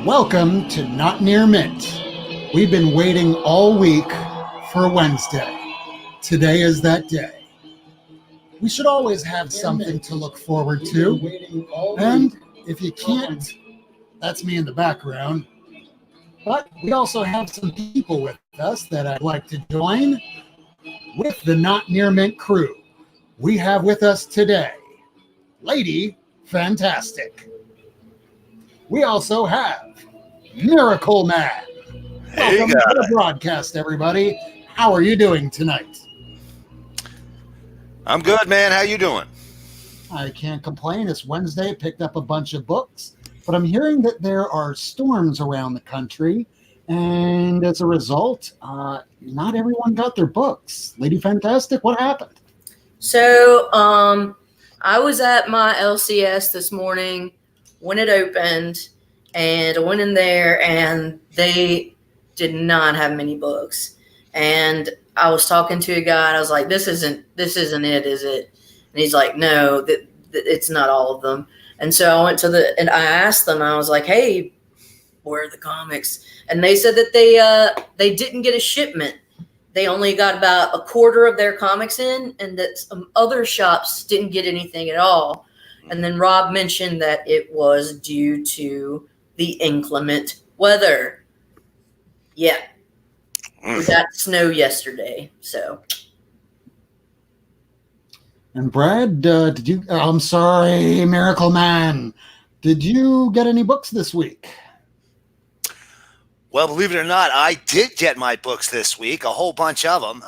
Welcome to Not Near Mint. We've been waiting all week for Wednesday. Today is that day. We should always have something to look forward to. And if you can't, that's me in the background. But we also have some people with us that I'd like to join with the Not Near Mint crew. We have with us today Lady Fantastic. We also have Miracle Man. Welcome to the broadcast, everybody. How are you doing tonight? I'm good, man. How you doing? I can't complain. It's Wednesday. Picked up a bunch of books, but I'm hearing that there are storms around the country, and as a result, not everyone got their books. Lady Fantastic, what happened? So, I was at my LCS this morning when it opened, and I went in there, and they did not have many books. And I was talking to a guy, and I was like, "This isn't it, is it?" And he's like, "No, that it's not all of them." And so I went to and I asked them. I was like, "Hey, where are the comics?" And they said that they didn't get a shipment. They only got about a quarter of their comics in, and that some other shops didn't get anything at all. And then Rob mentioned that it was due to the inclement weather. Yeah. We got snow yesterday, so. And Brad, did you? I'm sorry, Miracle Man. Did you get any books this week? Well, believe it or not, I did get my books this week, a whole bunch of them.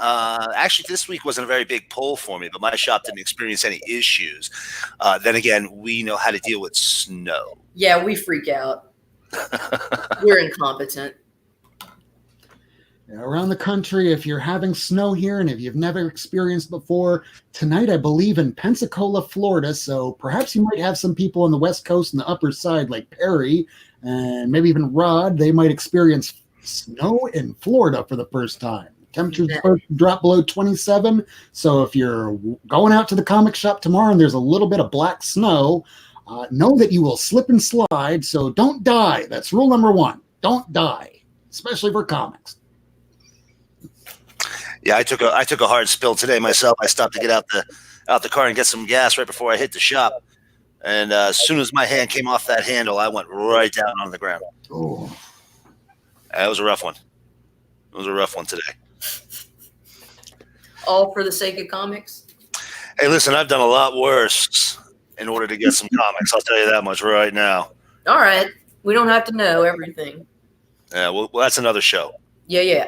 Actually, this week wasn't a very big pull for me, but my shop didn't experience any issues. Then again, we know how to deal with snow. Yeah, we freak out. We're incompetent. Around the country, if you're having snow here and if you've never experienced before, tonight I believe in Pensacola, Florida, so perhaps you might have some people on the West Coast and the upper side like Perry and maybe even Rod. They might experience snow in Florida for the first time. Temperatures drop below 27, so if you're going out to the comic shop tomorrow and there's a little bit of black snow, know that you will slip and slide, so don't die. That's rule number one. Don't die, especially for comics. Yeah, I took a hard spill today myself. I stopped to get out the car and get some gas right before I hit the shop. And as soon as my hand came off that handle, I went right down on the ground. Oh. That was a rough one. It was a rough one today. All for the sake of comics? Hey, listen, I've done a lot worse in order to get some comics. I'll tell you that much right now. All right. We don't have to know everything. Yeah, well, that's another show. Yeah.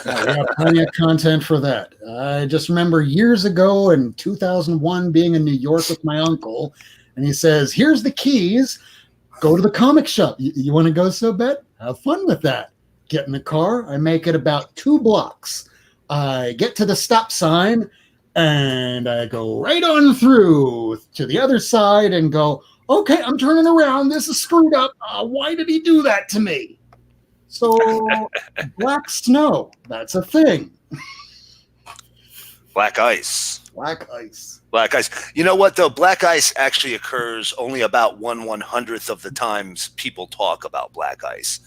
We have plenty of content for that. I just remember years ago in 2001 being in New York with my uncle, and he says, "Here's the keys. Go to the comic shop. You want to go so bad? Have fun with that." Get in the car. I make it about 2 blocks. I get to the stop sign, and I go right on through to the other side and go, "Okay, I'm turning around. This is screwed up. Why did he do that to me?" So, black snow, that's a thing. Black ice. Black ice. Black ice. You know what, though? Black ice actually occurs only about 1/100th of the times people talk about black ice.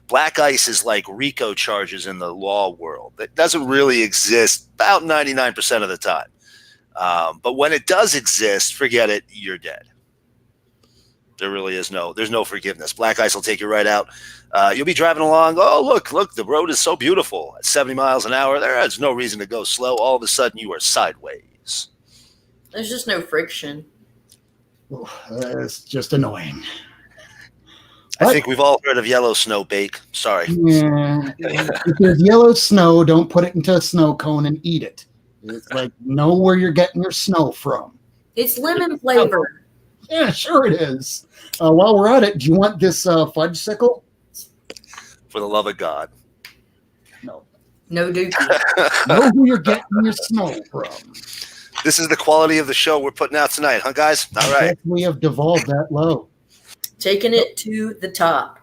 Black ice is like RICO charges in the law world. It doesn't really exist about 99% of the time. But when it does exist, forget it, you're dead. There really is there's no forgiveness. Black ice will take you right out. You'll be driving along. Oh, look, the road is so beautiful. At 70 miles an hour, there's no reason to go slow. All of a sudden, you are sideways. There's just no friction. Oh, that's just annoying. I think we've all heard of yellow snow bake. Sorry. Yeah. If there's yellow snow, don't put it into a snow cone and eat it. It's like, know where you're getting your snow from. It's lemon flavored. Yeah, sure it is. While we're at it, do you want this fudge sickle? For the love of God. No. No dookie. Know who you're getting your snow from. This is the quality of the show we're putting out tonight, huh, guys? All right. We have devolved that low. Taking it to the top.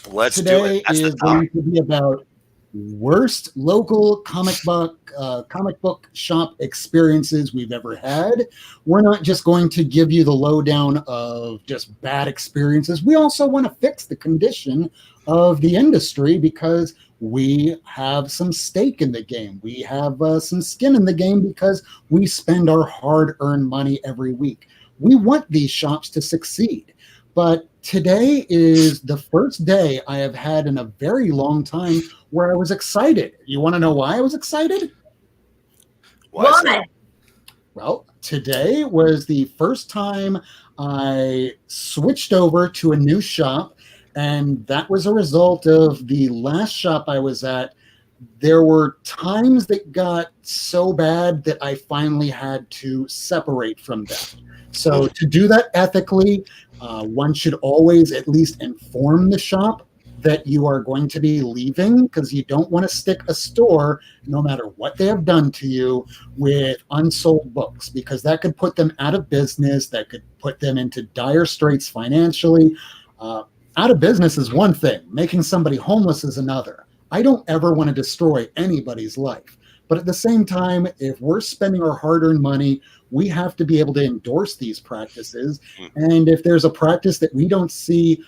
Let's do Today it. That's is the going top. to be about worst local comic book shop experiences we've ever had. We're not just going to give you the lowdown of just bad experiences. We also want to fix the condition of the industry because we have some stake in the game. We have some skin in the game because we spend our hard-earned money every week. We want these shops to succeed. But today is the first day I have had in a very long time where I was excited. You want to know why I was excited? Why? Well, today was the first time I switched over to a new shop, and that was a result of the last shop I was at. There were times that got so bad that I finally had to separate from them. So to do that ethically, one should always at least inform the shop that you are going to be leaving, because you don't want to stick a store, no matter what they have done to you, with unsold books, because that could put them out of business. That could put them into dire straits financially. Out of business is one thing. Making somebody homeless is another. I don't ever want to destroy anybody's life. But at the same time, if we're spending our hard-earned money, we have to be able to endorse these practices. And if there's a practice that we don't see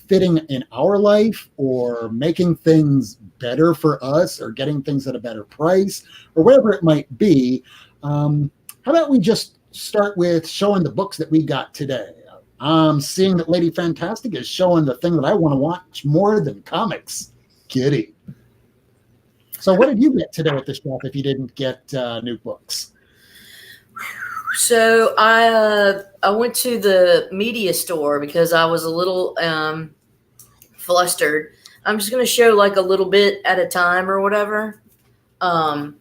fitting in our life, or making things better for us, or getting things at a better price, or whatever it might be, how about we just start with showing the books that we got today? Seeing that Lady Fantastic is showing the thing that I want to watch more than comics. Giddy. So what did you get today at the shop if you didn't get new books? So I went to the media store because I was a little flustered. I'm just going to show like a little bit at a time or whatever. Yeah,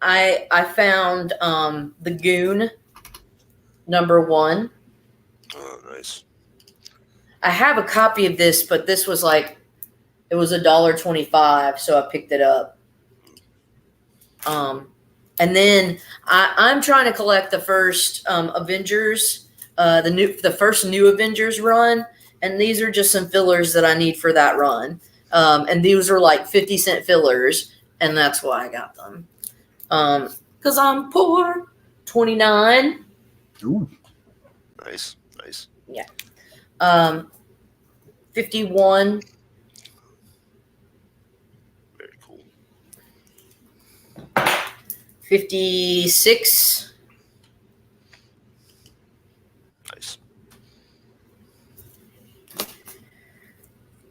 I found The Goon #1. Oh, nice. I have a copy of this, but this was like, it was $1.25, so I picked it up. And then I'm trying to collect the first Avengers, the first new Avengers run, and these are just some fillers that I need for that run. And these are like 50-cent fillers, and that's why I got them. Because I'm poor. 29. Ooh. Nice. Yeah. 51. Very cool. 56. Nice.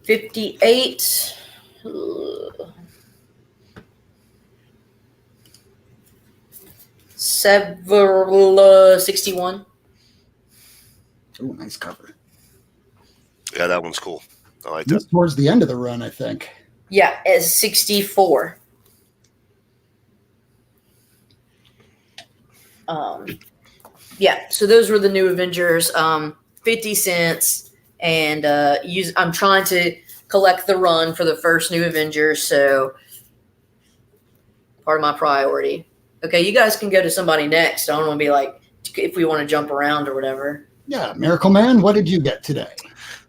58. 61. Oh, nice cover. Yeah, that one's cool. I like This that. towards the end of the run, I think. Yeah, it's 64. Yeah, so those were the new Avengers. 50 cents, and I'm trying to collect the run for the first new Avengers, so part of my priority. Okay, you guys can go to somebody next. I don't want to be like, if we want to jump around or whatever. Yeah, Miracle Man, what did you get today?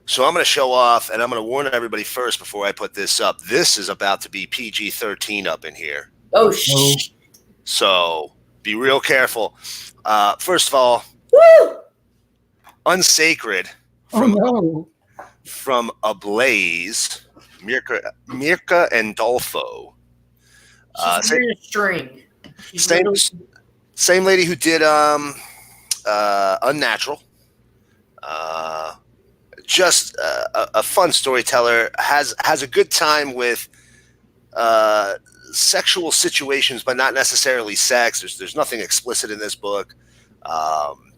So I'm going to show off, and I'm going to warn everybody first before I put this up. This is about to be PG-13 up in here. Oh, So be real careful. First of all, woo! Unsacred from Ablaze, Mirka and Dolfo. She's wearing a string. Same lady who did Unnatural. Just a fun storyteller, has a good time with sexual situations, but not necessarily sex. There's nothing explicit in this book.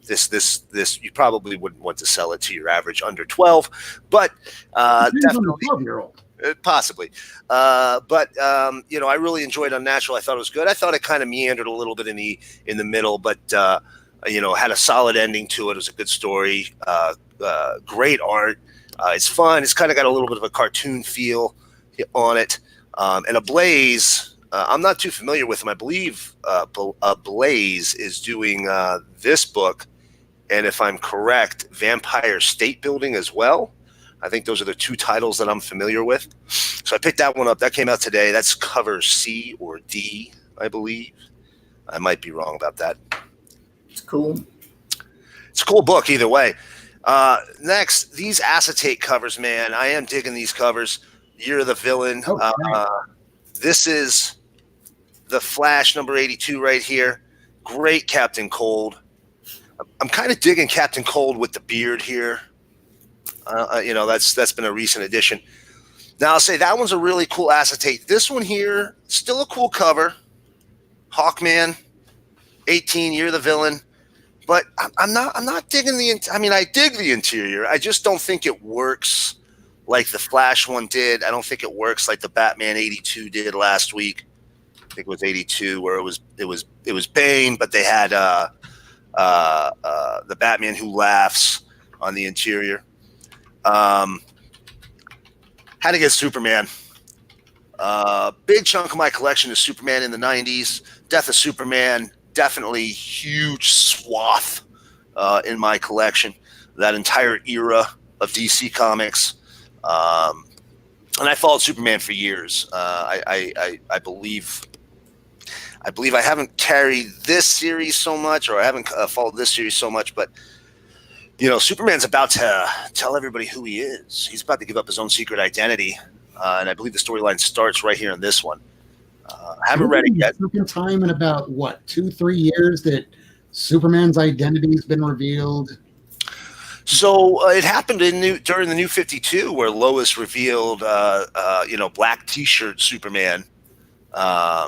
This you probably wouldn't want to sell it to your average under 12, but definitely 12-year-old. Possibly. I really enjoyed Unnatural. I thought it was good. I thought it kind of meandered a little bit in the middle, but had a solid ending to it. It was a good story. Great art. It's fun. It's kind of got a little bit of a cartoon feel on it. And Ablaze, I'm not too familiar with him. I believe Ablaze is doing this book, and if I'm correct, Vampire State Building as well. I think those are the two titles that I'm familiar with. So I picked that one up. That came out today. That's cover C or D, I believe. I might be wrong about that. It's cool. It's a cool book either way. Next, these acetate covers, man. I am digging these covers. Year of the Villain. This is the Flash number 82 right here. Great Captain Cold. I'm kind of digging Captain Cold with the beard here. That's been a recent addition. Now I'll say that one's a really cool acetate. This one here, still a cool cover. Hawkman, 18, Year of the Villain. But I'm not digging I dig the interior. I just don't think it works like the Flash one did. I don't think it works like the Batman 82 did last week. I think it was 82 where it was Bane, but they had the Batman Who Laughs on the interior. Had to get Superman. Big chunk of my collection is Superman in the 90s. Death of Superman, definitely huge swath in my collection. That entire era of DC Comics. And I followed Superman for years. I believe I haven't carried this series so much, or I haven't followed this series so much, but Superman's about to tell everybody who he is. He's about to give up his own secret identity, and I believe the storyline starts right here in this one. I haven't read it yet. Second time in about 2-3 years that Superman's identity has been revealed. So it happened during the New 52, where Lois revealed, black T-shirt Superman,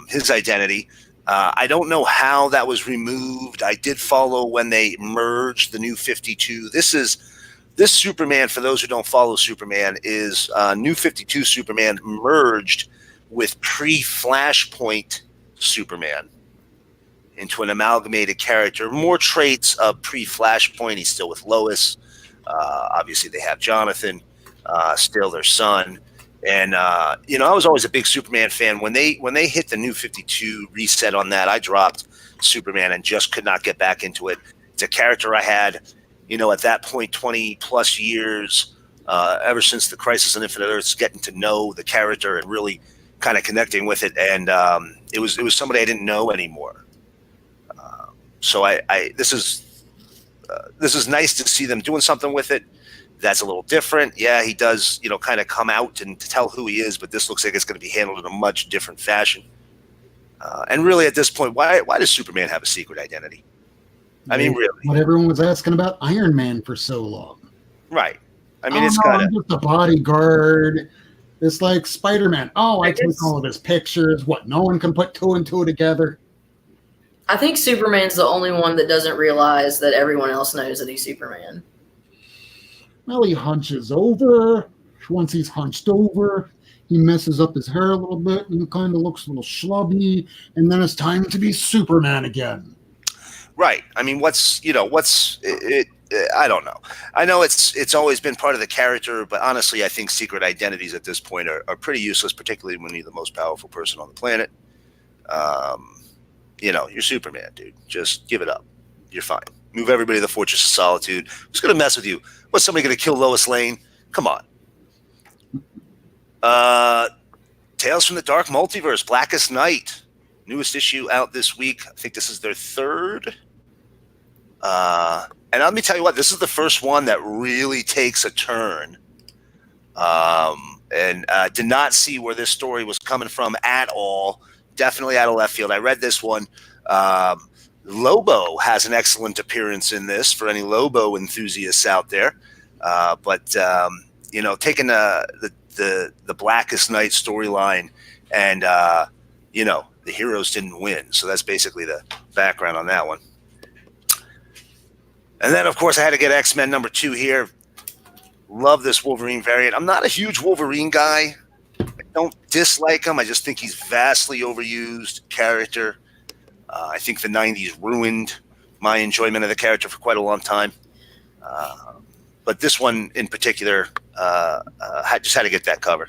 his identity. I don't know how that was removed. I did follow when they merged the New 52. This Superman, for those who don't follow Superman, is New 52 Superman merged with pre-Flashpoint Superman into an amalgamated character. More traits of pre-Flashpoint. He's still with Lois. Obviously, they have Jonathan, still their son. And I was always a big Superman fan. When they hit the New 52 reset on that, I dropped Superman and just could not get back into it. It's a character I had, at that point, 20 plus years, ever since the Crisis on Infinite Earths, getting to know the character and really kind of connecting with it. And it was somebody I didn't know anymore. So this is nice to see them doing something with it. That's a little different. Yeah, he does, kind of come out and tell who he is, but this looks like it's going to be handled in a much different fashion. And really, at this point, why does Superman have a secret identity? I mean, really. What everyone was asking about Iron Man for so long. Right. I mean, it's got I'm just a bodyguard. It's like Spider-Man. I take all of his pictures. What, no one can put two and two together? I think Superman's the only one that doesn't realize that everyone else knows that he's Superman. Well, he hunches over. Once he's hunched over, he messes up his hair a little bit and kind of looks a little schlubby. And then it's time to be Superman again. Right. I mean, I don't know. I know it's always been part of the character, but honestly, I think secret identities at this point are pretty useless, particularly when you're the most powerful person on the planet. You're Superman, dude. Just give it up. You're fine. Move everybody to the Fortress of Solitude. Who's going to mess with you? What's somebody going to kill Lois Lane? Come on. Tales from the Dark Multiverse, Blackest Night. Newest issue out this week. I think this is their third. And let me tell you what, this is the first one that really takes a turn. And did not see where this story was coming from at all. Definitely out of left field. I read this one. Lobo has an excellent appearance in this for any Lobo enthusiasts out there. But taking the Blackest Night storyline and, the heroes didn't win. So that's basically the background on that one. And then, of course, I had to get X-Men #2 here. Love this Wolverine variant. I'm not a huge Wolverine guy. I don't dislike him. I just think he's vastly overused character. I think the 90s ruined my enjoyment of the character for quite a long time. But this one in particular, I just had to get that cover.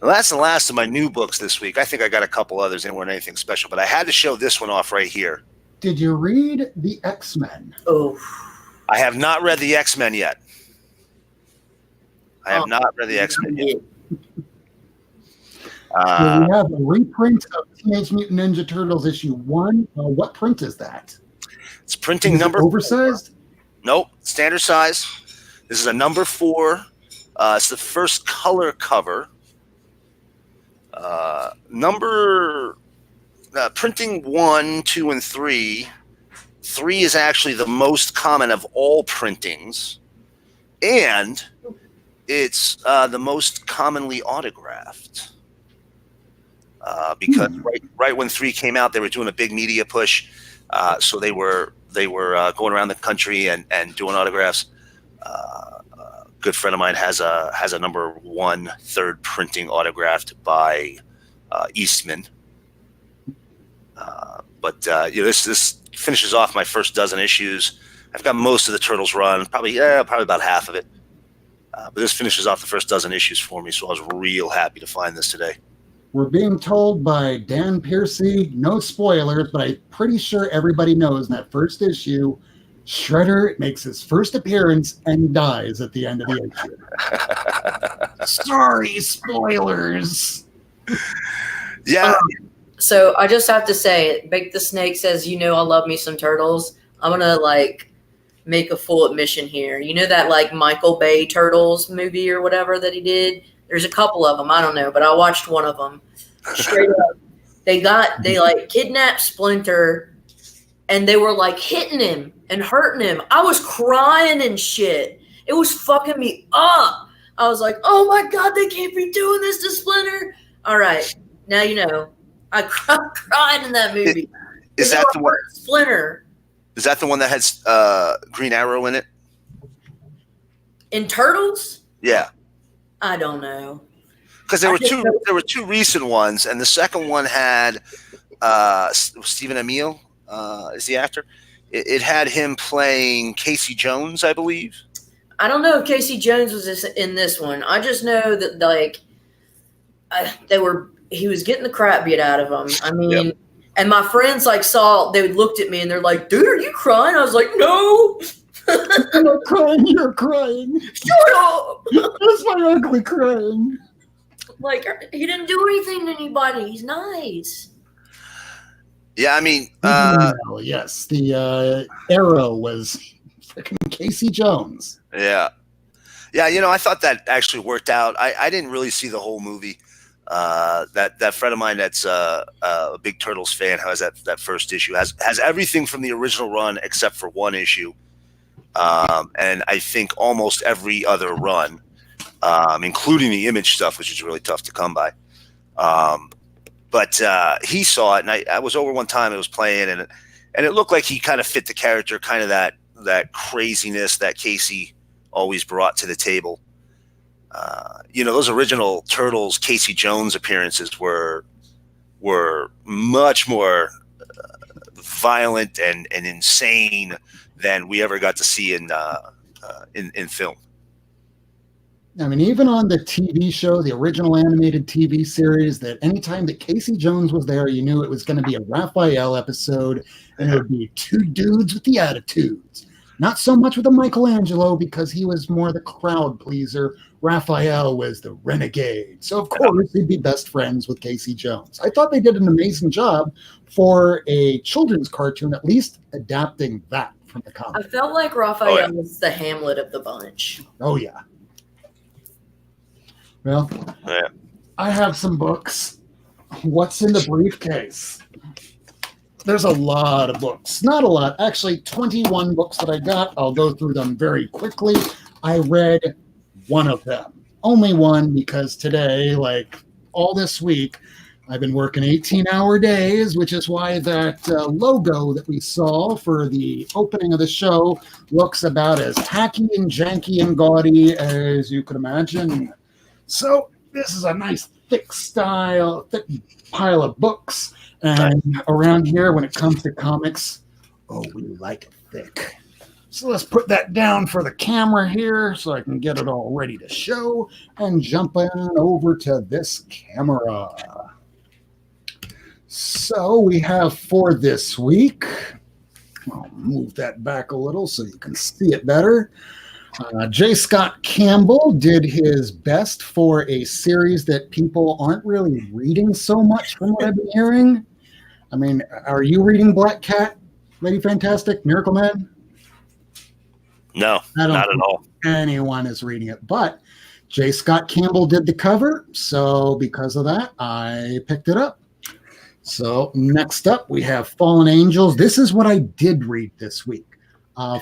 Well, that's the last of my new books this week. I think I got a couple others. They weren't anything special, but I had to show this one off right here. Did you read the X-Men? Oh, I have not read the X-Men yet. I have not read the X-Men yet. So we have a reprint of Teenage Mutant Ninja Turtles issue 1. What print is that? It's printing Is it number oversized? 4. Nope, standard size. This is a number 4. It's the first color cover. Printing 1, 2, and 3. 3 is actually the most common of all printings, and it's the most commonly autographed. Because right when 3 came out, they were doing a big media push, so they were going around the country and doing autographs. A good friend of mine has a number 1 third printing autographed by Eastman. But this finishes off my first dozen issues. I've got most of the Turtles run, probably about half of it. But this finishes off the first dozen issues for me, so I was real happy to find this today. We're being told by Dan Piercy, no spoilers, but I'm pretty sure everybody knows in that first issue, Shredder makes his first appearance and dies at the end of the issue. Sorry, spoilers. Yeah. So I just have to say, Bake the Snake says, I love me some turtles. I'm going to make a full admission here. You know that Michael Bay Turtles movie or whatever that he did? There's a couple of them. I don't know, but I watched one of them. Straight up. They kidnapped Splinter and they were hitting him and hurting him. I was crying and shit. It was fucking me up. I was like, oh my God, they can't be doing this to Splinter. All right. Now you know. I cried in that movie. Is that the one? Splinter. Is that the one that has Green Arrow in it? In Turtles? Yeah. I don't know. Because there were two recent ones, and the second one had Stephen Amell is the actor. It had him playing Casey Jones, I believe. I don't know if Casey Jones was in this one. I just know that he was getting the crap beat out of him. I mean, yep. And my friends they looked at me and they're like, dude, are you crying? I was like, no. I'm not crying, you're crying. Shut up. That's my ugly crying. He didn't do anything to anybody. He's nice. Yeah, I mean, yes, the Arrow was freaking Casey Jones. Yeah. Yeah, I thought that actually worked out. I didn't really see the whole movie. That friend of mine that's a big Turtles fan has that first issue has everything from the original run except for one issue, and I think almost every other run, including the Image stuff, which is really tough to come by. But he saw it, and I was over one time. It was playing, and it looked like he kind of fit the character, kind of that craziness that Casey always brought to the table. Those original Turtles Casey Jones appearances were much more violent and insane than we ever got to see in film. I mean, even on the TV show, the original animated TV series, that anytime that Casey Jones was there, you knew it was going to be a Raphael episode, and it would be two dudes with the attitudes. Not so much with a Michelangelo, because he was more the crowd pleaser. Raphael was the renegade. So, of course, he'd be best friends with Casey Jones. I thought they did an amazing job for a children's cartoon, at least adapting that from the comic. I felt like Raphael was the Hamlet of the bunch. Oh, yeah. Well, I have some books. What's in the briefcase? There's a lot of books. Not a lot. Actually, 21 books that I got. I'll go through them very quickly. I read one of them. Only one, because today, all this week, I've been working 18-hour days, which is why that logo that we saw for the opening of the show looks about as tacky and janky and gaudy as you could imagine. So this is a nice thick pile of books. And around here, when it comes to comics, we like it thick. So let's put that down for the camera here so I can get it all ready to show, and jump on over to this camera. So we have for this week, I'll move that back a little so you can see it better. J. Scott Campbell did his best for a series that people aren't really reading so much from what I've been hearing. I mean, are you reading Black Cat, Lady Fantastic, Miracle Man? No, I don't not at think all. anyone is reading it, but J. Scott Campbell did the cover, so because of that, I picked it up. So next up, we have Fallen Angels. This is what I did read this week.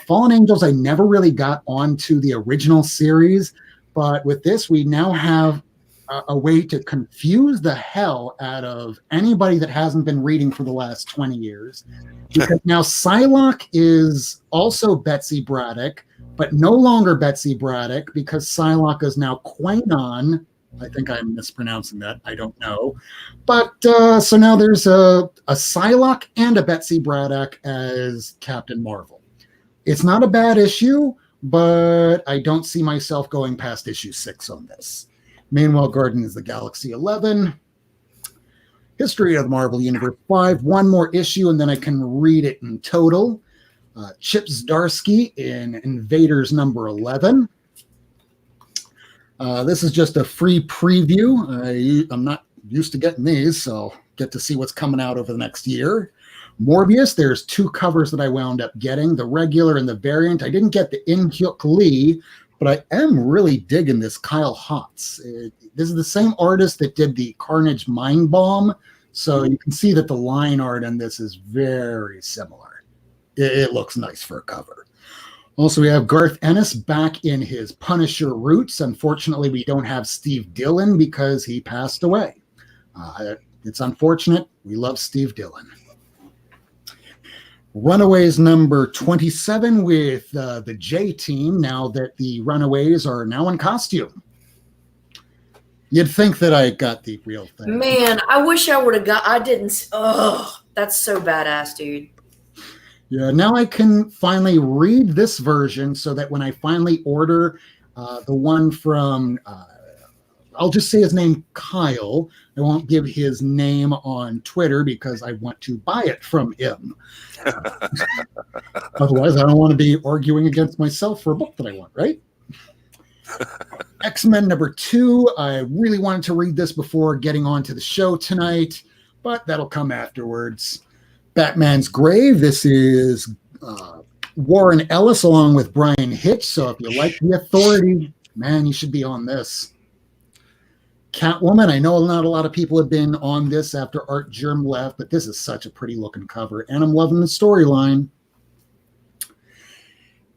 Fallen Angels, I never really got onto the original series, but with this, we now have a way to confuse the hell out of anybody that hasn't been reading for the last 20 years. Because now Psylocke is also Betsy Braddock, but no longer Betsy Braddock because Psylocke is now Quainon. I think I'm mispronouncing that. I don't know. But so now there's a Psylocke and a Betsy Braddock as Captain Marvel. It's not a bad issue, but I don't see myself going past issue 6 on this. Meanwhile, Guardians of the Galaxy 11, History of the Marvel Universe 5, one more issue, and then I can read it in total. Chip Zdarsky in Invaders number 11. This is just a free preview. I'm not used to getting these, so get to see what's coming out over the next year. Morbius, there's 2 covers that I wound up getting, the regular and the variant. I didn't get the In-Hyuk Lee, but I am really digging this Kyle Hotz. This is the same artist that did the Carnage Mind Bomb, so you can see that the line art on this is very similar. It looks nice for a cover. Also, we have Garth Ennis back in his Punisher roots. Unfortunately, we don't have Steve Dillon because he passed away. It's unfortunate. We love Steve Dillon. Runaways number 27 with the J team now that the Runaways are now in costume. You'd think that I got the real thing. Man, I wish I would have got. I didn't. Oh, that's so badass, dude. Yeah, now I can finally read this version so that when I finally order the one from, I'll just say his name, Kyle. I won't give his name on Twitter because I want to buy it from him. Otherwise, I don't want to be arguing against myself for a book that I want, right? X-Men number 2. I really wanted to read this before getting on to the show tonight, but that'll come afterwards. Batman's Grave. This is Warren Ellis along with Brian Hitch. So if you like The Authority, man, you should be on this. Catwoman. I know not a lot of people have been on this after Art Germ left, but this is such a pretty looking cover, and I'm loving the storyline.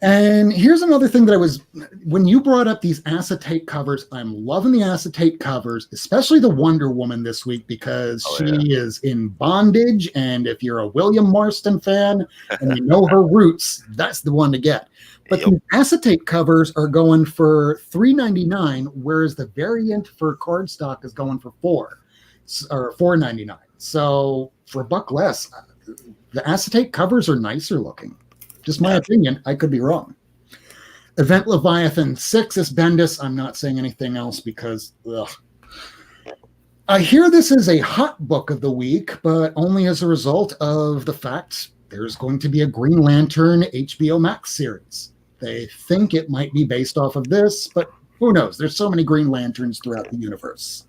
And here's another thing that when you brought up these acetate covers, I'm loving the acetate covers, especially the Wonder Woman this week because she is in bondage. And if you're a William Marston fan and you know her roots, that's the one to get. But the acetate covers are going for $3.99, whereas the variant for cardstock is going for $4.99. So for $1 less, the acetate covers are nicer looking. Just my opinion. I could be wrong. Event Leviathan 6 is Bendis. I'm not saying anything else because, I hear this is a hot book of the week, but only as a result of the fact there's going to be a Green Lantern HBO Max series. They think it might be based off of this, but who knows? There's so many Green Lanterns throughout the universe.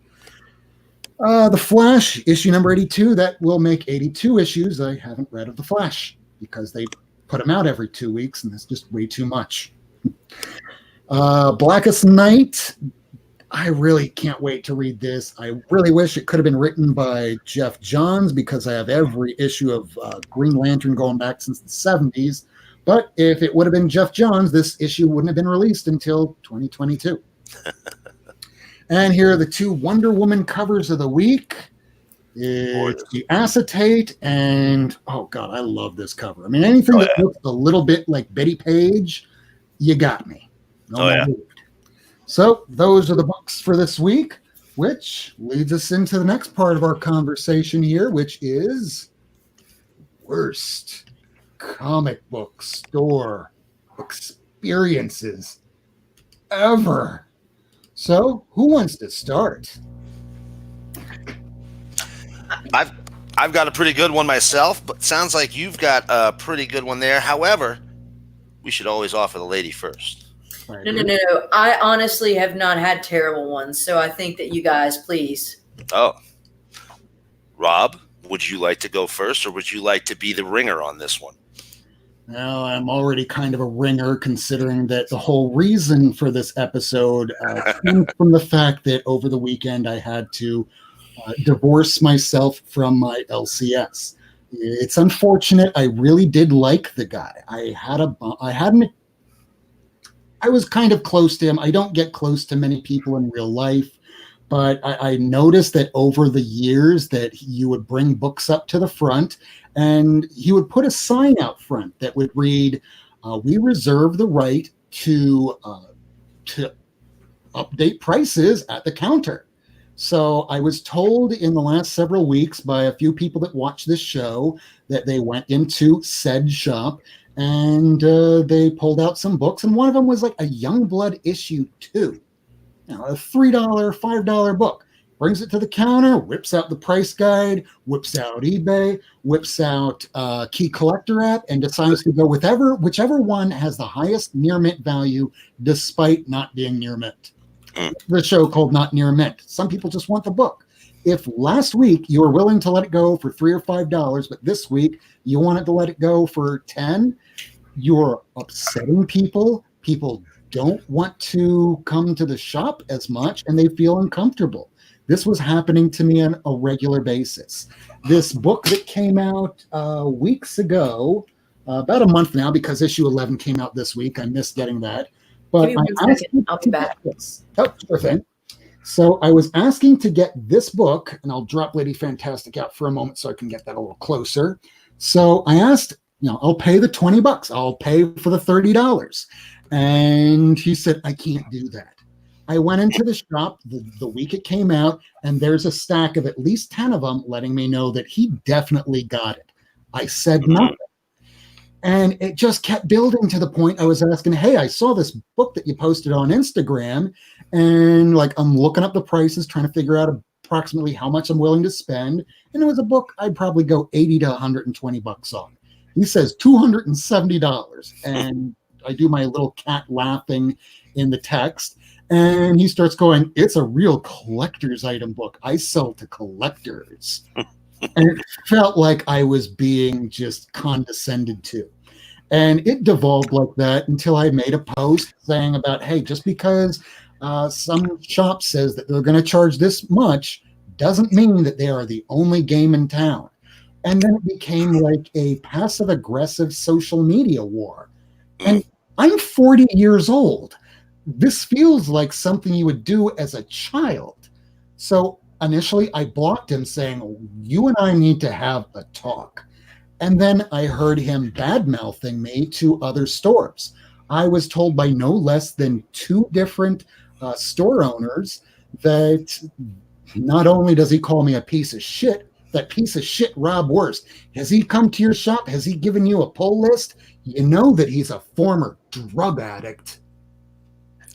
The Flash, issue number 82, that will make 82 issues. I haven't read of The Flash because they put them out every 2 weeks, and that's just way too much. Blackest Night. I really can't wait to read this. I really wish it could have been written by Jeff Johns because I have every issue of Green Lantern going back since the 70s. But if it would have been Jeff Johns, this issue wouldn't have been released until 2022. And here are the 2 Wonder Woman covers of the week. It's the acetate, and oh god, I love this cover. I mean, anything that looks a little bit like Betty Page, you got me. So those are the books for this week, which leads us into the next part of our conversation here, which is worst comic book store experiences ever. So who wants to start? I've got a pretty good one myself, but sounds like you've got a pretty good one there. However, we should always offer the lady first. No, no, no, no. I honestly have not had terrible ones, so I think that you guys, please. Oh, Rob, would you like to go first, or would you like to be the ringer on this one? Well, I'm already kind of a ringer, considering that the whole reason for this episode came from the fact that over the weekend I had to divorce myself from my LCS. It's unfortunate. I really did like the guy. I was kind of close to him. I don't get close to many people in real life, but I noticed that over the years that you would bring books up to the front and he would put a sign out front that would read, "We reserve the right to update prices at the counter." So I was told in the last several weeks by a few people that watch this show that they went into said shop and they pulled out some books, and one of them was like a Youngblood issue 2. A $3, $5 book. Brings it to the counter, whips out the price guide, whips out eBay, whips out Key Collector app, and decides to go with whichever one has the highest near mint value despite not being near mint. The show called Not Near Mint. Some people just want the book. If last week you were willing to let it go for $3 or $5, but this week you wanted to let it go for 10, you're upsetting people. People don't want to come to the shop as much and they feel uncomfortable. This was happening to me on a regular basis. This book that came out weeks ago, about a month now, because issue 11 came out this week. I missed getting that. But Give me 1 second. I'll be back. Oh, sure thing. So I was asking to get this book, and I'll drop Lady Fantastic out for a moment so I can get that a little closer. So I asked, I'll pay the $20. I'll pay for the $30. And he said, I can't do that. I went into the shop the week it came out, and there's a stack of at least 10 of them letting me know that he definitely got it. I said nothing. And it just kept building to the point I was asking, hey, I saw this book that you posted on Instagram, and I'm looking up the prices, trying to figure out approximately how much I'm willing to spend. And it was a book I'd probably go $80 to $120 on. He says $270. And I do my little cat laughing in the text. And he starts going, it's a real collector's item book. I sell to collectors. And it felt like I was being just condescended to. And it devolved like that until I made a post saying about, hey, just because some shop says that they're going to charge this much doesn't mean that they are the only game in town. And then it became like a passive-aggressive social media war. And I'm 40 years old. This feels like something you would do as a child. So initially I blocked him saying, you and I need to have a talk. And then I heard him bad-mouthing me to other stores. I was told by no less than 2 different store owners that not only does he call me a piece of shit, that piece of shit Rob Worst. Has he come to your shop? Has he given you a pull list? You know that he's a former drug addict.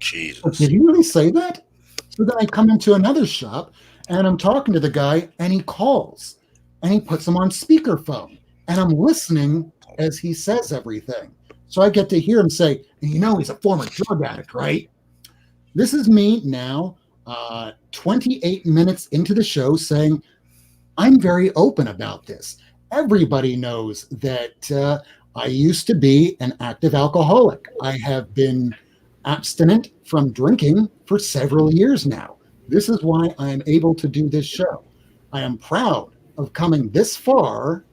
Jesus. Did he really say that? So then I come into another shop and I'm talking to the guy and he calls and he puts him on speakerphone and I'm listening as he says everything. So I get to hear him say, he's a former drug addict, right? This is me now, 28 minutes into the show saying, I'm very open about this. Everybody knows that I used to be an active alcoholic. I have been abstinent from drinking for several years now. This is why I am able to do this show. I am proud of coming this far,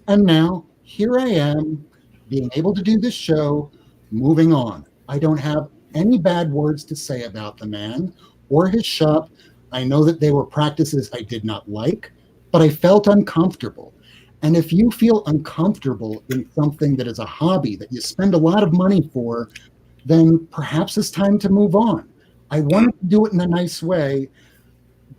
and now here I am being able to do this show, moving on. I don't have any bad words to say about the man or his shop. I know that they were practices I did not like, but I felt uncomfortable. And if you feel uncomfortable in something that is a hobby that you spend a lot of money for, then perhaps it's time to move on. I wanted to do it in a nice way,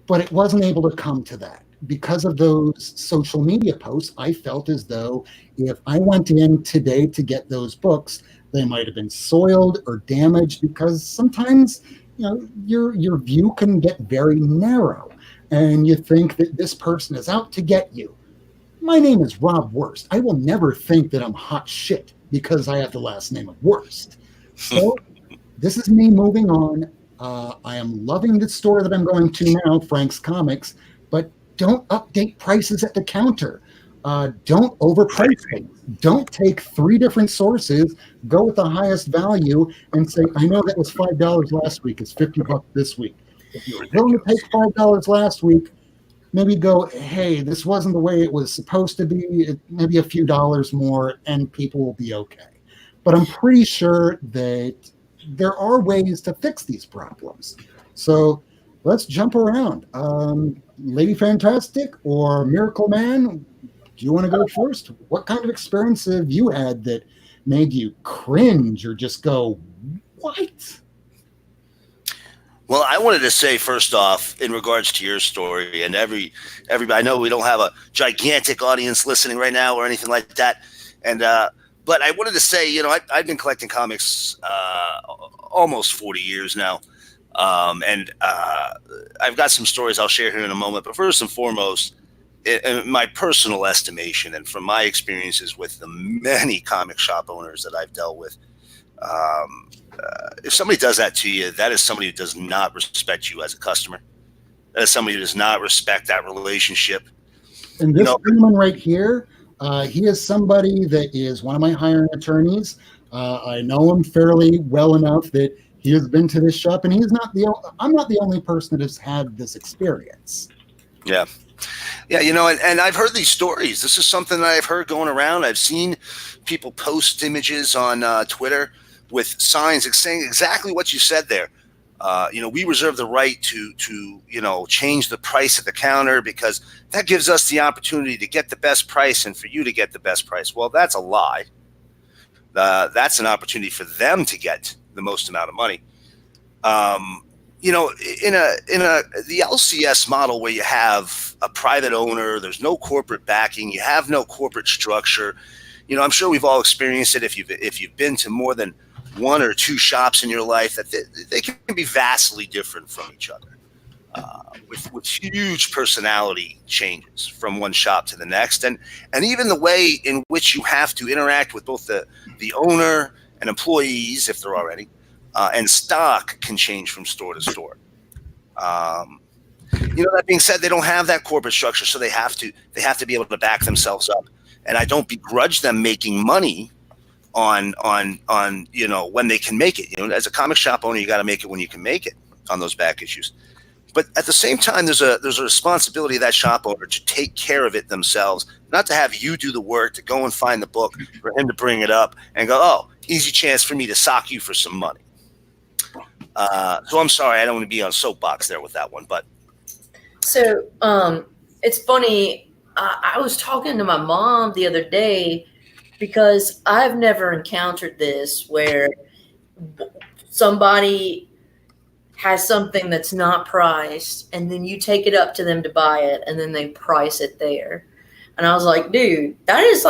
but it wasn't able to come to that. Because of those social media posts, I felt as though if I went in today to get those books, they might have been soiled or damaged, because sometimes your view can get very narrow and you think that this person is out to get you. My name is Rob Worst. I will never think that I'm hot shit because I have the last name of Worst. So this is me moving on. I am loving the store that I'm going to now, Frank's Comics, but don't update prices at the counter. Don't overprice things. Don't take 3 different sources, go with the highest value, and say, I know that was $5 last week, it's $50 this week. If you were willing to take $5 last week, maybe go, hey, this wasn't the way it was supposed to be, maybe a few dollars more, and people will be okay. But I'm pretty sure that there are ways to fix these problems. So let's jump around. Lady Fantastic or Miracle Man, do you want to go first? What kind of experience have you had that made you cringe or just go, what? Well, I wanted to say first off, in regards to your story, and everybody, I know we don't have a gigantic audience listening right now or anything like that, and but I wanted to say, I've been collecting comics almost 40 years now, and I've got some stories I'll share here in a moment. But first and foremost, in my personal estimation, and from my experiences with the many comic shop owners that I've dealt with, if somebody does that to you, that is somebody who does not respect you as a customer. That is somebody who does not respect that relationship. And this gentleman right here, he is somebody that is one of my hiring attorneys. I know him fairly well enough that he has been to this shop, and I'm not the only person that has had this experience. Yeah. Yeah, and I've heard these stories. This is something that I've heard going around. I've seen people post images on Twitter with signs saying exactly what you said there. We reserve the right to change the price at the counter because that gives us the opportunity to get the best price and for you to get the best price. Well, that's a lie. That's an opportunity for them to get the most amount of money. In the LCS model where you have a private owner, there's no corporate backing, you have no corporate structure. I'm sure we've all experienced it if you've been to more than 1 or 2 shops in your life, that they can be vastly different from each other, with huge personality changes from one shop to the next, and even the way in which you have to interact with both the owner and employees, if there are any, and stock can change from store to store. That being said, they don't have that corporate structure, so they have to be able to back themselves up. And I don't begrudge them making money on when they can make it. As a comic shop owner, you got to make it when you can make it on those back issues. But at the same time, there's a responsibility of that shop owner to take care of it themselves, not to have you do the work, to go and find the book, for him to bring it up and go, oh, easy chance for me to sock you for some money. So I'm sorry, I don't want to be on soapbox there with that one, but. So it's funny. I was talking to my mom the other day because I've never encountered this where somebody has something that's not priced and then you take it up to them to buy it and then they price it there. And I was like, dude, that's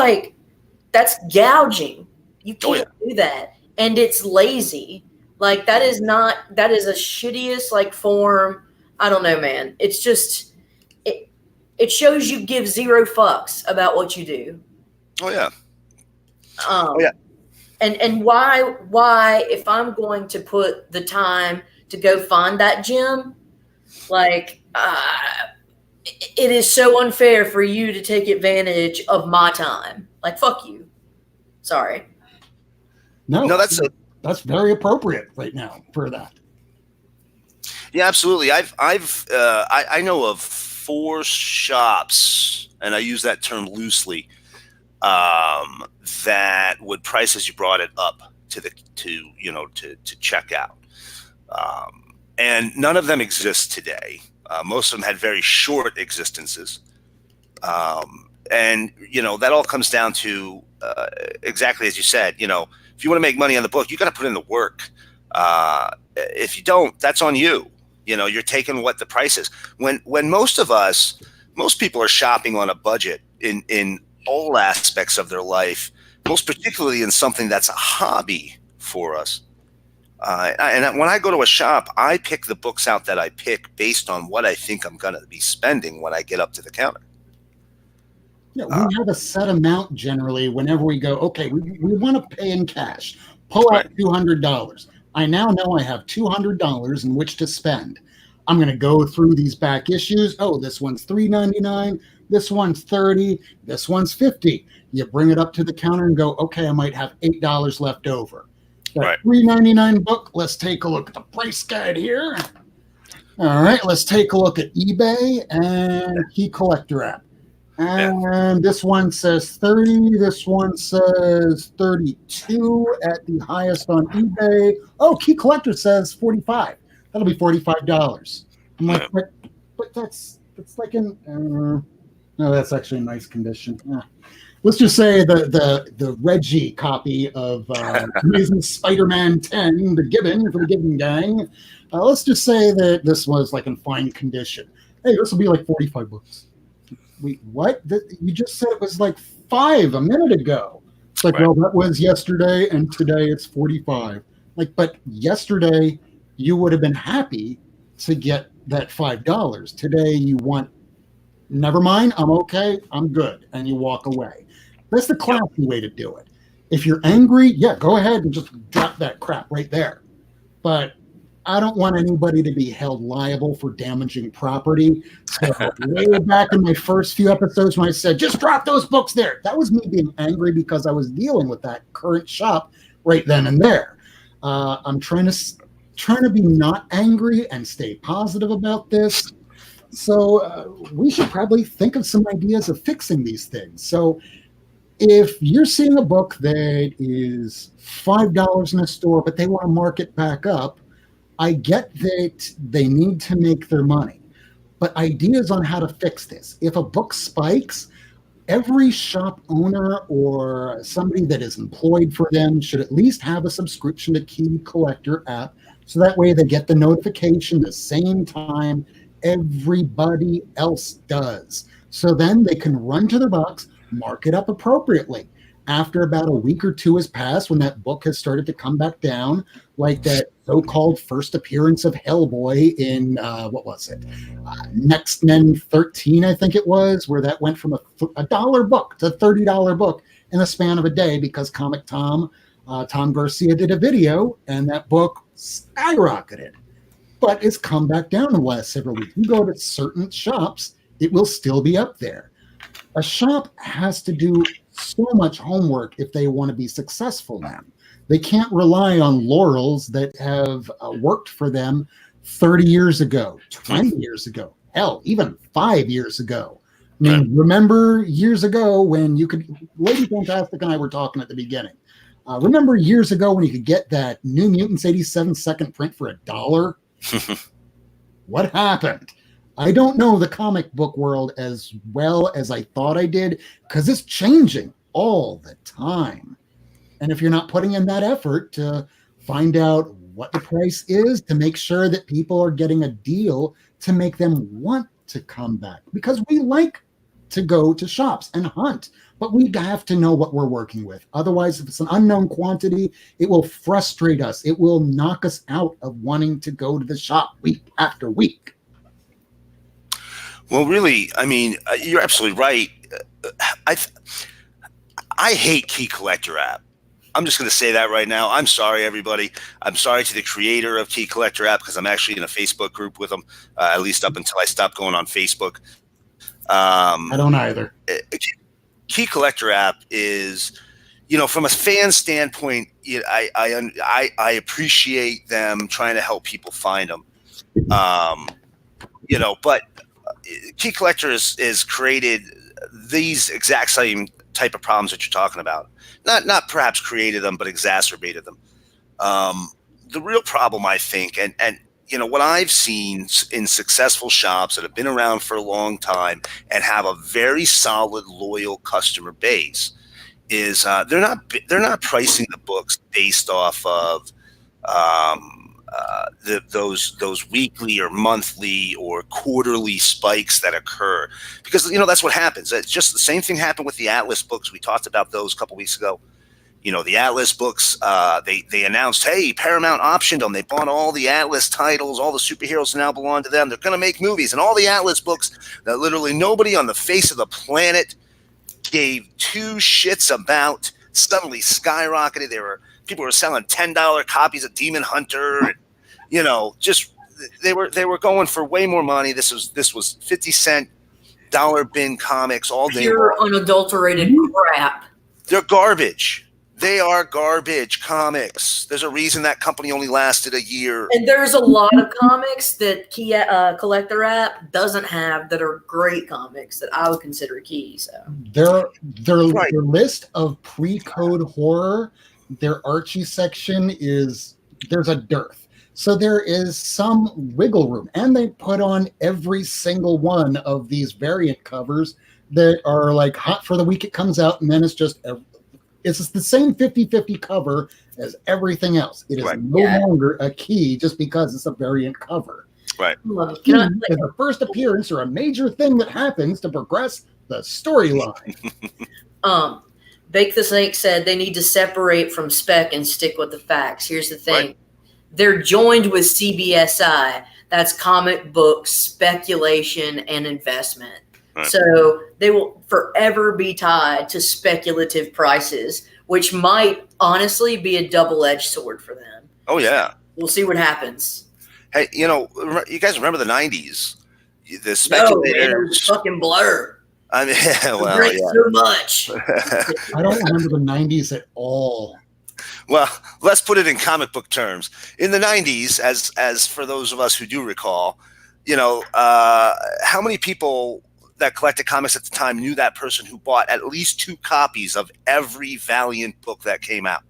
gouging. You can't do that. And it's lazy. Like that is a shittiest form. I don't know, man. It's just, it shows you give 0 fucks about what you do. Oh yeah. And why, if I'm going to put the time to go find that gem, it is so unfair for you to take advantage of my time. Fuck you. Sorry. No, that's very appropriate right now for that. Yeah, absolutely. I know of 4 shops, and I use that term loosely, that would price as you brought it up to check out. And none of them exist today. Most of them had very short existences. And that all comes down to exactly as you said, if you want to make money on the book, you got to put in the work. If you don't, that's on you. You're taking what the price is. When most people are shopping on a budget in all aspects of their life, most particularly in something that's a hobby for us. And when I go to a shop, I pick the books out that I pick based on what I think I'm going to be spending when I get up to the counter. Yeah, we have a set amount generally whenever we go, okay, we want to pay in cash. Pull out $200. I now know I have $200 in which to spend. I'm going to go through these back issues. Oh, this one's $3.99. This one's $30. This one's $50. You bring it up to the counter and go, okay, I might have $8 left over. That Right. $3.99 book, let's take a look at the price guide here. All right, let's take a look at eBay and Key Collector app. And this one says 30. This one says 32 at the highest on eBay. Oh, Key Collector says 45. That'll be $45. I'm like, but that's like in. No, that's actually in nice condition. Let's just say the Reggie copy of Amazing Spider-Man 10, the Gibbon for the Gibbon gang. Let's just say that this was like in fine condition. Hey, this will be like $45. Wait, what? You just said it was like $5 a minute ago. It's like, well, that was yesterday, and today it's $45. Like, but yesterday you would have been happy to get that $5. Today you want, never mind, I'm okay, I'm good, and you walk away. That's the classy way to do it. If you're angry, yeah, go ahead and just drop that crap right there. But I don't want anybody to be held liable for damaging property. So way back in my first few episodes when I said, just drop those books there, that was me being angry because I was dealing with that current shop right then and there. I'm trying to be not angry and stay positive about this. So we should probably think of some ideas of fixing these things. So if you're seeing a book that is $5 in a store, but they want to mark it back up, I get that they need to make their money, but ideas on how to fix this. If a book spikes, every shop owner or somebody that is employed for them should at least have a subscription to Key Collector app, so that way they get the notification the same time everybody else does. So then they can run to their box, mark it up appropriately. After about a week or two has passed, when that book has started to come back down, like that so-called first appearance of Hellboy in, what was it? Next Men 13, I think it was, where that went from a $1 book to a $30 book in the span of a day because Comic Tom Garcia did a video, and that book skyrocketed. But it's come back down in the last several weeks. You go to certain shops, it will still be up there. A shop has to do so much homework if they want to be successful now. They can't rely on laurels that have worked for them 30 years ago, 20 years ago, hell, even 5 years ago. I mean, remember years ago when you could, Lady Fantastic and I were talking at the beginning. Remember years ago when you could get that New Mutants 87 second print for $1? What happened? I don't know the comic book world as well as I thought I did, because it's changing all the time. And if you're not putting in that effort to find out what the price is, to make sure that people are getting a deal to make them want to come back, because we like to go to shops and hunt, but we have to know what we're working with. Otherwise, if it's an unknown quantity, it will frustrate us. It will knock us out of wanting to go to the shop week after week. Well, really, I mean, you're absolutely right. I hate Key Collector app. I'm just going to say that right now. I'm sorry, everybody. I'm sorry to the creator of Key Collector app, because I'm actually in a Facebook group with them, at least up until I stopped going on Facebook. I don't either. Key Collector app is, you know, from a fan standpoint, I appreciate them trying to help people find them. You know, but Key Collector is created these exact same type of problems that you're talking about. Not perhaps created them, but exacerbated them. The real problem, I think, and you know, what I've seen in successful shops that have been around for a long time and have a very solid, loyal customer base is they're not pricing the books based off of those weekly or monthly or quarterly spikes that occur, because, you know, that's what happens. It's just the same thing happened with the Atlas books. We talked about those a couple weeks ago. You know, the Atlas books, they announced, hey, Paramount optioned them. They bought all the Atlas titles. All the superheroes now belong to them. They're going to make movies. And all the Atlas books that literally nobody on the face of the planet gave two shits about, suddenly skyrocketed. People were selling $10 copies of Demon Hunter. You know, just they were going for way more money. This was 50-cent dollar bin comics all day Pure long. unadulterated crap. They're garbage. They are garbage comics. There's a reason that company only lasted a year. And there's a lot of comics that Key Collector app doesn't have that are great comics that I would consider Key. So Their list of pre-code horror, their Archie section there's a dearth. So there is some wiggle room, and they put on every single one of these variant covers that are like hot for the week it comes out, and then it's just the same 50-50 cover as everything else. It is no longer a Key just because it's a variant cover. Right. Key is a first appearance or a major thing that happens to progress the storyline. Bake the Snake said they need to separate from spec and stick with the facts. Here's the thing. Right. They're joined with CBSI. That's comic book speculation and investment. Right. So they will forever be tied to speculative prices, which might honestly be a double-edged sword for them. Oh, yeah. We'll see what happens. Hey, you guys remember the 90s? The speculators. No, man, it was fucking Blur. I mean, well, drank so much. I don't remember the 90s at all. Well, let's put it in comic book terms. In the 90s, as for those of us who do recall, how many people that collected comics at the time knew that person who bought at least 2 copies of every Valiant book that came out?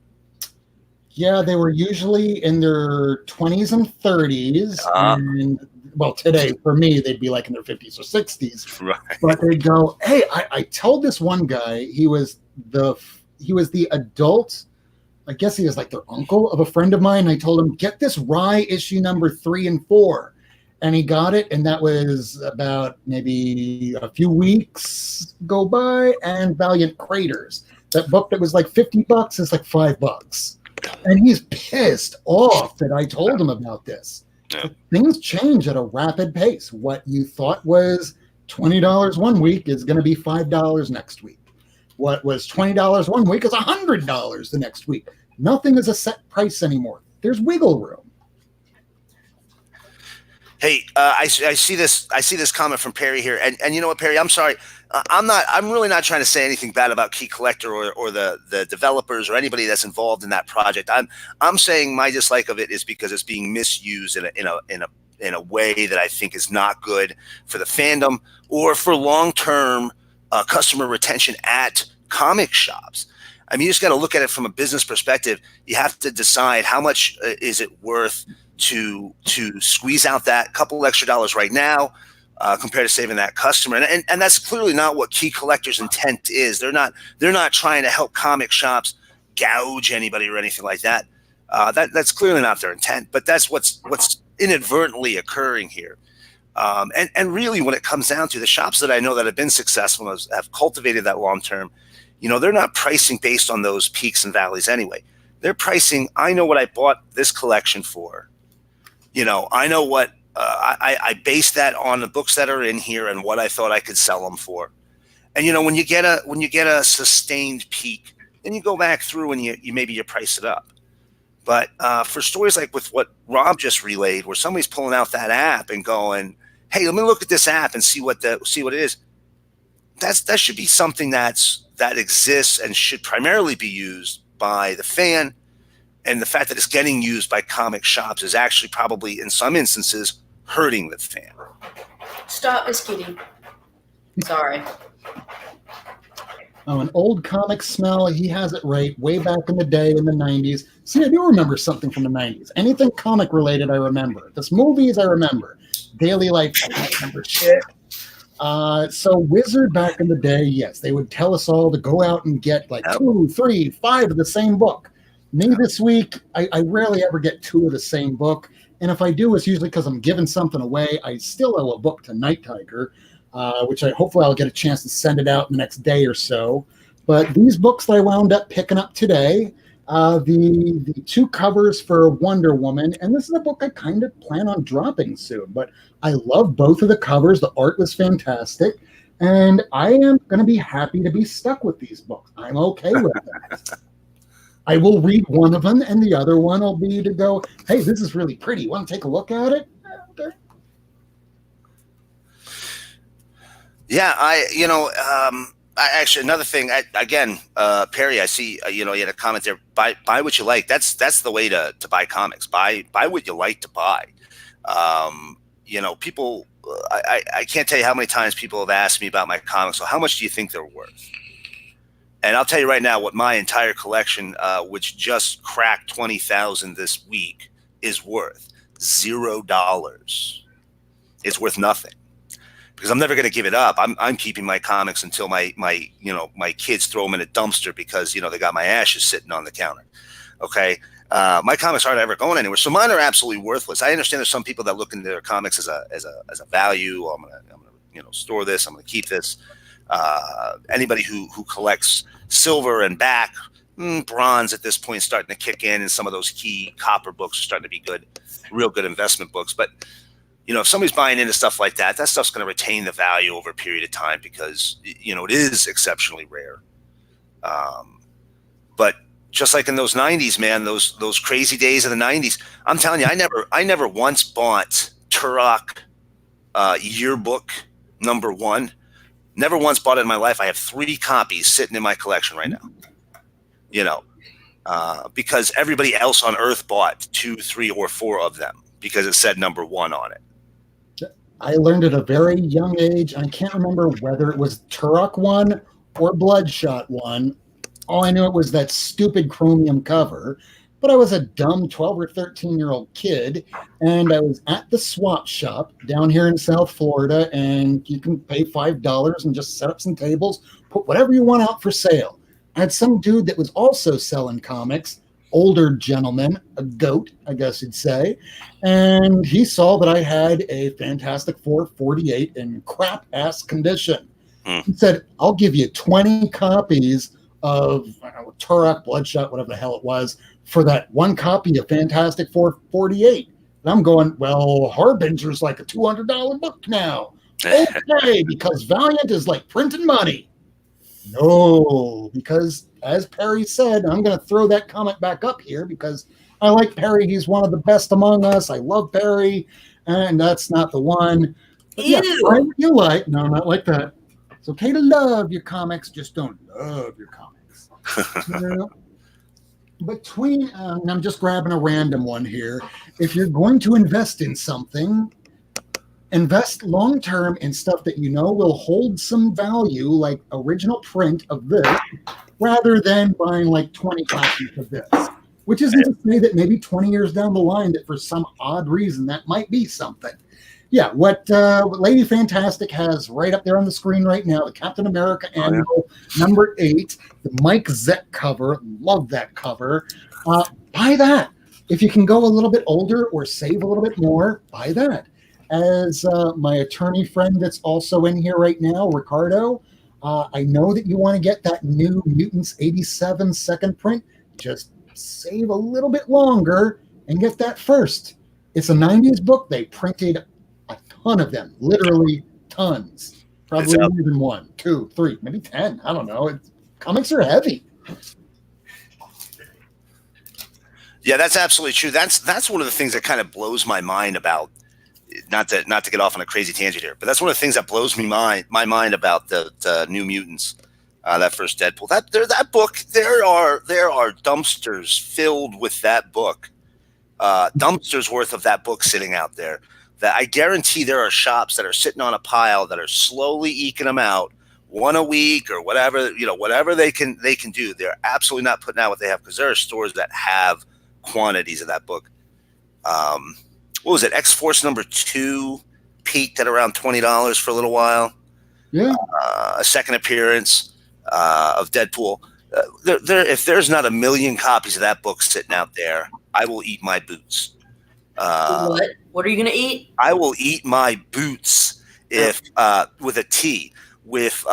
Yeah, they were usually in their 20s and 30s. And, well, today, for me, they'd be like in their 50s or 60s. Right. But they'd go, hey, I told this one guy, he was the adult, I guess he was like their uncle of a friend of mine. I told him, get this Rye issue number 3 and 4. And he got it, and that was about maybe a few weeks go by, and Valiant Craters. That book that was like $50 is like $5. And he's pissed off that I told him about this. Yeah. Things change at a rapid pace. What you thought was $20 one week is going to be $5 next week. What was $20 one week is $100 the next week. Nothing is a set price anymore. There's wiggle room. Hey, I see this comment from Perry here, and you know what, Perry? I'm sorry. I'm really not trying to say anything bad about Key Collector or the developers or anybody that's involved in that project. I'm saying my dislike of it is because it's being misused in a way that I think is not good for the fandom or for long-term customer retention at comic shops. I mean, you just got to look at it from a business perspective. You have to decide how much is it worth to squeeze out that couple extra dollars right now compared to saving that customer. And that's clearly not what Key Collector's intent is. They're not trying to help comic shops gouge anybody or anything like that. That's clearly not their intent, but that's what's inadvertently occurring here. And really when it comes down to the shops that I know that have been successful and have cultivated that long-term, they're not pricing based on those peaks and valleys anyway. They're pricing, I know what I bought this collection for. I know what I based that on the books that are in here and what I thought I could sell them for. And when you get a sustained peak, then you go back through and you price it up. But for stories like with what Rob just relayed, where somebody's pulling out that app and going, "Hey, let me look at this app and see what it is," that should be something that exists and should primarily be used by the fan. And the fact that it's getting used by comic shops is actually probably, in some instances, hurting the fan. Stop, Miss Kitty. Sorry. Oh, an old comic smell. He has it right. Way back in the day in the 90s. See, I do remember something from the 90s. Anything comic related, I remember. This movies, I remember. Daily life, I don't remember shit. So Wizard back in the day, yes, they would tell us all to go out and get like 2, 3, 5 of the same book. Me this week, I rarely ever get 2 of the same book. And if I do, it's usually because I'm giving something away. I still owe a book to Night Tiger, which hopefully I'll get a chance to send it out in the next day or so. But these books that I wound up picking up today, the 2 covers for Wonder Woman, and this is a book I kind of plan on dropping soon. But I love both of the covers. The art was fantastic. And I am going to be happy to be stuck with these books. I'm okay with that. I will read one of them, and the other one will be to go, hey, this is really pretty. Want to take a look at it? Okay. Yeah, actually, another thing, Perry, I see, you had a comment there. Buy what you like. That's the way to buy comics. Buy what you like to buy. People. I can't tell you how many times people have asked me about my comics. So how much do you think they're worth? And I'll tell you right now what my entire collection, which just cracked 20,000 this week, is worth. $0. It's worth nothing. Because I'm never going to give it up. I'm keeping my comics until my kids throw them in a dumpster because they got my ashes sitting on the counter. Okay, my comics aren't ever going anywhere, so mine are absolutely worthless. I understand there's some people that look into their comics as a value. I'm gonna store this. I'm gonna keep this. Anybody who collects silver and back bronze at this point starting to kick in, and some of those key copper books are starting to be real good investment books, but. If somebody's buying into stuff like that, that stuff's going to retain the value over a period of time because, it is exceptionally rare. But just like in those 90s, man, those crazy days of the 90s, I'm telling you, I never once bought Turok yearbook #1. Never once bought it in my life. I have 3 copies sitting in my collection right now, because everybody else on earth bought 2, 3, or 4 of them because it said #1 on it. I learned at a very young age. I can't remember whether it was Turok 1 or Bloodshot 1. All I knew it was that stupid chromium cover. But I was a dumb 12 or 13-year-old kid, and I was at the swap shop down here in South Florida, and you can pay $5 and just set up some tables, put whatever you want out for sale. I had some dude that was also selling comics, older gentleman, a goat, I guess you'd say, and he saw that I had a Fantastic Four 48 in crap-ass condition. He said, I'll give you 20 copies of Turok, Bloodshot, whatever the hell it was, for that one copy of Fantastic Four 48. And I'm going, well, Harbinger's like a $200 book now. Okay, because Valiant is like printing money. No, because as Perry said, I'm going to throw that comment back up here because I like Perry. He's one of the best among us. I love Perry, and that's not the one. But yeah, buy what you like. No, not like that. It's okay to love your comics, just don't love your comics. Between, I'm just grabbing a random one here. If you're going to invest in something, invest long-term in stuff that will hold some value, like original print of this, rather than buying like 20 copies of this. Which isn't to say that maybe 20 years down the line that for some odd reason that might be something. Yeah, what Lady Fantastic has right up there on the screen right now, the Captain America Annual #8, the Mike Zeck cover, love that cover. Buy that. If you can go a little bit older or save a little bit more, buy that. As my attorney friend that's also in here right now, Ricardo, I know that you want to get that new Mutants 87 second print. Just save a little bit longer and get that first. It's a 90s book. They printed a ton of them, literally tons. Probably more than 1, 2, 3, maybe 10. I don't know. Comics are heavy. Yeah, that's absolutely true. That's one of the things that kind of blows my mind about, not to get off on a crazy tangent here, but that's one of the things that blows my mind about the New Mutants, that first Deadpool. That book, there are dumpsters filled with that book, dumpsters worth of that book sitting out there. That I guarantee there are shops that are sitting on a pile that are slowly eking them out, one a week or whatever, whatever they can do. They're absolutely not putting out what they have, because there are stores that have quantities of that book. What was it? X-Force #2 peaked at around $20 for a little while. Yeah. A second appearance of Deadpool. If there's not 1 million copies of that book sitting out there, I will eat my boots. What are you gonna eat? I will eat my boots if with a T. If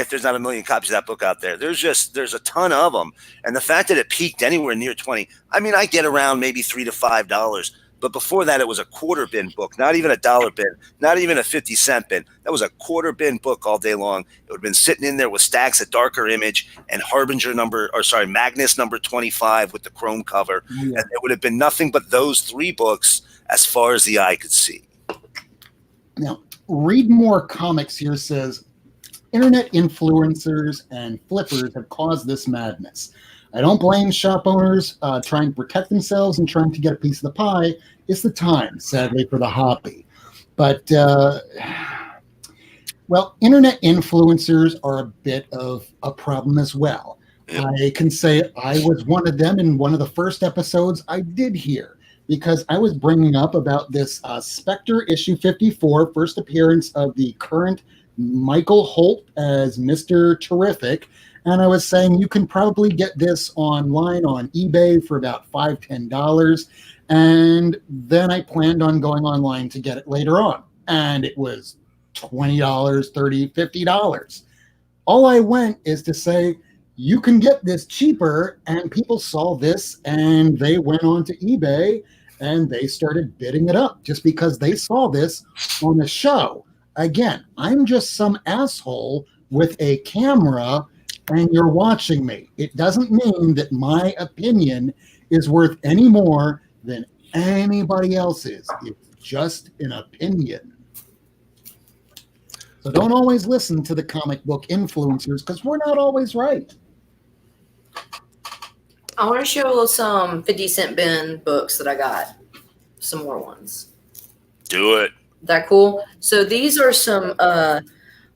there's not 1 million copies of that book out there, there's a ton of them, and the fact that it peaked anywhere near 20, I mean, I get around maybe $3 to $5. But before that, it was a quarter bin book, not even a dollar bin, not even a 50-cent bin. That was a quarter bin book all day long. It would have been sitting in there with stacks of Darker Image and Magnus number 25 with the chrome cover. Yeah. And there would have been nothing but those 3 books as far as the eye could see. Now, Read More Comics here says, internet influencers and flippers have caused this madness. I don't blame shop owners trying to protect themselves and trying to get a piece of the pie. It's the time, sadly, for the hobby. But, well, internet influencers are a bit of a problem as well. Yep. I can say I was one of them in one of the first episodes I did here, because I was bringing up about this Spectre issue 54, first appearance of the current Michael Holt as Mr. Terrific. And I was saying you can probably get this online on eBay for about $5, $10. And then I planned on going online to get it later on. And it was $20, $30, $50. All I went is to say, you can get this cheaper. And people saw this and they went on to eBay and they started bidding it up just because they saw this on a show. Again, I'm just some asshole with a camera and you're watching me. It doesn't mean that my opinion is worth any more than anybody else's. It's just an opinion. So don't always listen to the comic book influencers because we're not always right. I want to show some 50-cent bin books that I got. Some more ones. Do it. That cool? So these are some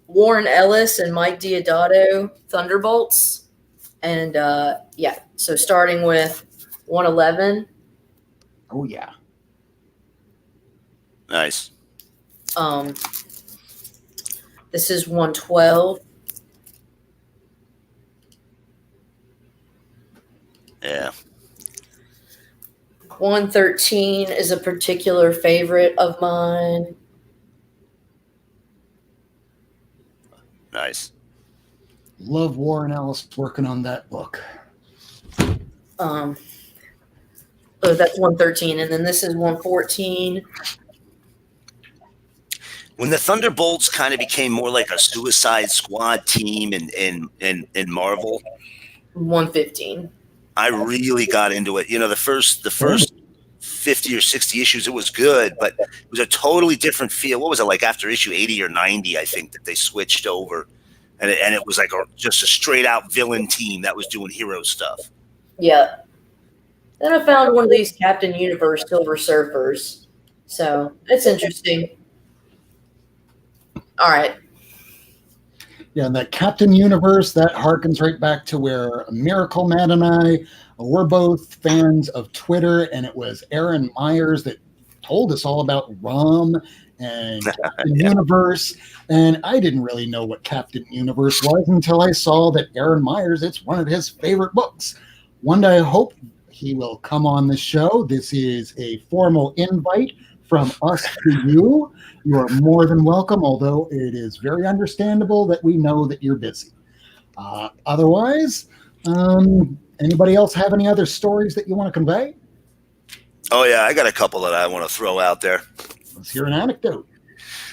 Warren Ellis and Mike Diodato Thunderbolts. And yeah, so starting with 111. Oh, yeah. Nice. This is 112. Yeah. 113 is a particular favorite of mine. Nice. Love Warren Ellis working on that book. Oh, that's 113. And then this is 114. When the Thunderbolts kind of became more like a Suicide Squad team in Marvel, 115. I really got into it. You know, the first 50 or 60 issues, it was good, but it was a totally different feel. What was it like after issue 80 or 90? I think that they switched over, and it was like just a straight out villain team that was doing hero stuff. Yeah. Then I found one of these Captain Universe Silver Surfers, so it's interesting. All right. Yeah, and that Captain Universe, that harkens right back to where Miracle Man and I were both fans of Twitter, and it was Aaron Myers that told us all about ROM and Captain Universe, and I didn't really know what Captain Universe was until I saw that Aaron Myers, it's one of his favorite books. One day I hope he will come on the show. This is a formal invite from us to you. You are more than welcome, although it is very understandable that we know that you're busy. Otherwise, anybody else have any other stories that you want to convey? Oh, yeah, I got a couple that I want to throw out there. Let's hear an anecdote.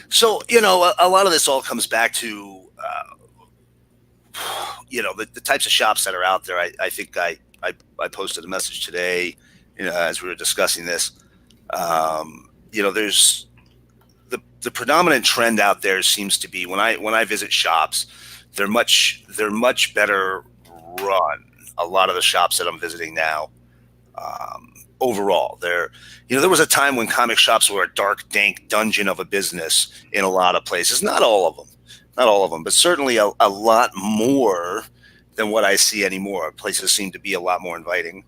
So, you know, a lot of this all comes back to, you know, the types of shops that are out there. I think I posted a message today, you know, as we were discussing this. You know, there's the predominant trend out there seems to be when I visit shops, they're much better run. A lot of the shops that I'm visiting now, overall, there was a time when comic shops were a dark, dank dungeon of a business in a lot of places. Not all of them, but certainly a lot more than what I see anymore. Places seem to be a lot more inviting.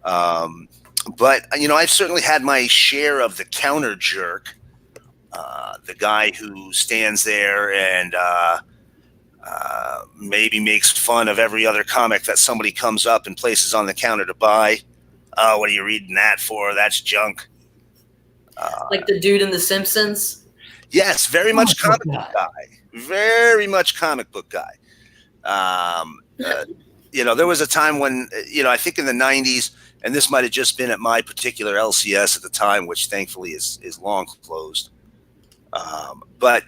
But, you know, I've certainly had my share of the counter jerk, the guy who stands there and maybe makes fun of every other comic that somebody comes up and places on the counter to buy. Oh, what are you reading that for? That's junk. Like the dude in The Simpsons? Yes, very much comic book guy. Very much comic book guy. You know, there was a time when, you know, I think in the 90s, and this might have just been at my particular LCS at the time, which thankfully is long closed. But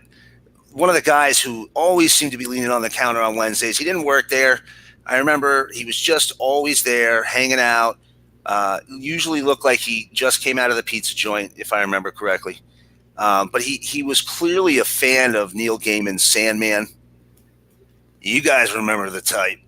one of the guys who always seemed to be leaning on the counter on Wednesdays, he didn't work there. I remember he was just always there, hanging out. Usually looked like he just came out of the pizza joint, if I remember correctly. But he was clearly a fan of Neil Gaiman's Sandman. You guys remember the type.